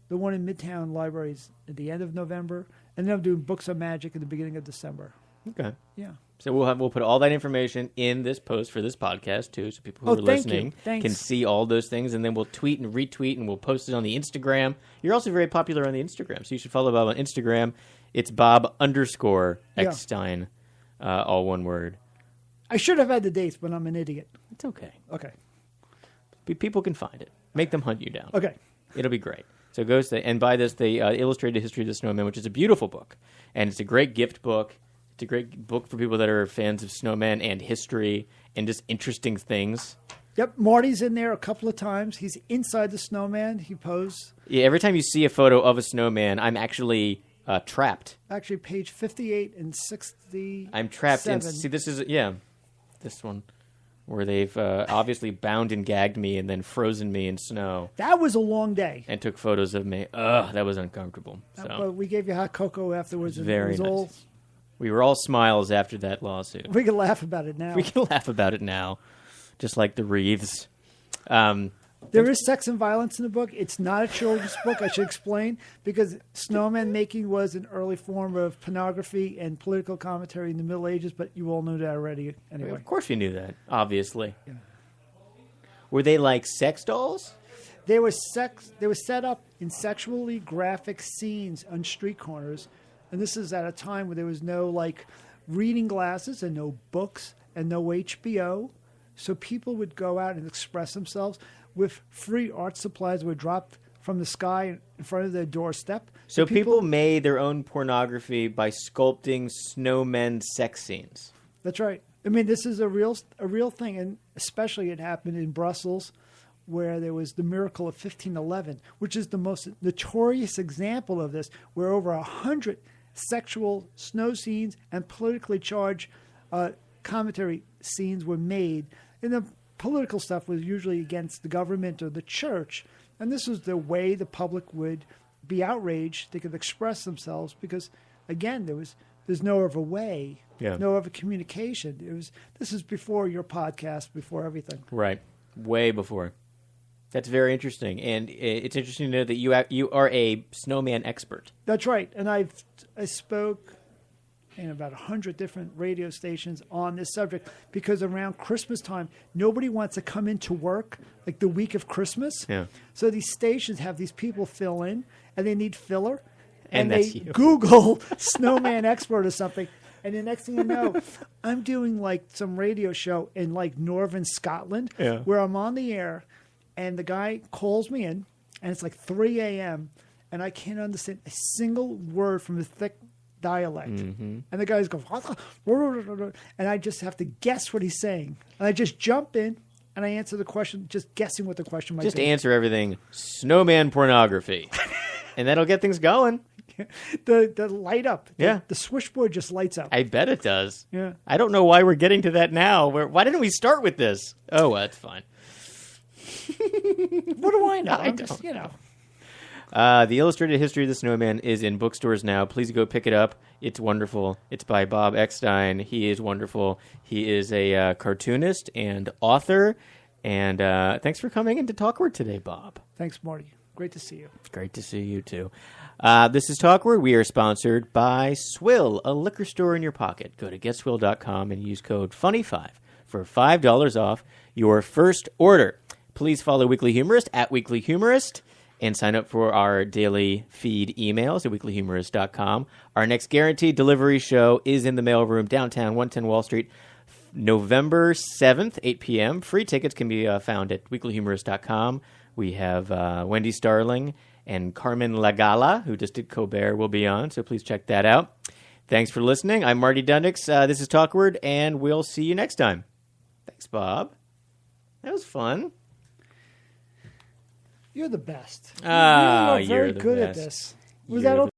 The one in Midtown Libraries at the end of November. And then I'm doing books on magic at the beginning of December. Okay. Yeah. So we'll put all that information in this post for this podcast too, so people who are listening can see all those things, and then we'll tweet and retweet, and we'll post it on the Instagram. You're also very popular on the Instagram, so you should follow Bob on Instagram. It's Bob_Eckstein, all one word. I should have had the dates, but I'm an idiot. It's okay. Okay. People can find it. Make them hunt you down. Okay. It'll be great. So go and buy this, the Illustrated History of the Snowman, which is a beautiful book, and it's a great gift book. It's a great book for people that are fans of snowmen and history and just interesting things. Yep, Marty's in there a couple of times. He's inside the snowman. He posed. Yeah, every time you see a photo of a snowman, I'm actually trapped. Actually, page 58 and 60. I'm trapped in. See, this is this one where they've obviously bound and gagged me and then frozen me in snow. That was a long day. And took photos of me. Ugh, that was uncomfortable. But we gave you hot cocoa afterwards. Very nice. We were all smiles after that lawsuit. We can laugh about it now. We can laugh about it now, just like the wreaths. There is sex and violence in the book. It's not a children's book, I should explain, because snowman making was an early form of pornography and political commentary in the Middle Ages, but you all knew that already anyway. Of course you knew that, obviously. Yeah. Were they like sex dolls? They were set up in sexually graphic scenes on street corners. And this is at a time where there was no reading glasses and no books and no HBO. So people would go out and express themselves with free art supplies that were dropped from the sky in front of their doorstep. So people made their own pornography by sculpting snowmen sex scenes. That's right. I mean, this is a real thing, and especially it happened in Brussels, where there was the miracle of 1511, which is the most notorious example of this, where over 100 sexual snow scenes and politically charged commentary scenes were made. And the political stuff was usually against the government or the church. And this was the way the public would be outraged. They could express themselves because, again, there's no other way, no other communication. This is before your podcast, before everything. Right, way before. That's very interesting, and it's interesting to know that you are a snowman expert. That's right, and I spoke in about 100 different radio stations on this subject because around Christmas time, nobody wants to come into work like the week of Christmas. Yeah. So these stations have these people fill in, and they need filler, and they Google snowman expert or something. And the next thing you know, I'm doing some radio show in Northern Scotland where I'm on the air. And the guy calls me in, and it's 3 a.m., and I can't understand a single word from the thick dialect. Mm-hmm. And the guy's going, and I just have to guess what he's saying. And I just jump in, and I answer the question, just guessing what the question might be. Just answer everything, snowman pornography. And that'll get things going. The light up. Yeah. The switchboard just lights up. I bet it does. Yeah. I don't know why we're getting to that now. Why didn't we start with this? Oh, well, that's fine. What do I know? I don't. Just, The Illustrated History of the Snowman is in bookstores now. Please go pick it up. It's wonderful. It's by Bob Eckstein. He is wonderful. He is a cartoonist and author. And thanks for coming into Talkward today, Bob. Thanks, Marty. Great to see you. Great to see you, too. This is Talkward. We are sponsored by Swill, a liquor store in your pocket. Go to getswill.com and use code FUNNY5 for $5 off your first order. Please follow Weekly Humorist at Weekly Humorist and sign up for our daily feed emails at weeklyhumorist.com. Our next guaranteed delivery show is in the mailroom downtown 110 Wall Street, November 7th, 8 p.m. Free tickets can be found at weeklyhumorist.com. We have Wendy Starling and Carmen Lagala, who just did Colbert, will be on, so please check that out. Thanks for listening. I'm Marty Dundix. This is Talkward, and we'll see you next time. Thanks, Bob. That was fun. You're the best. Ah, you are very you're the good at best. this. Was You're that the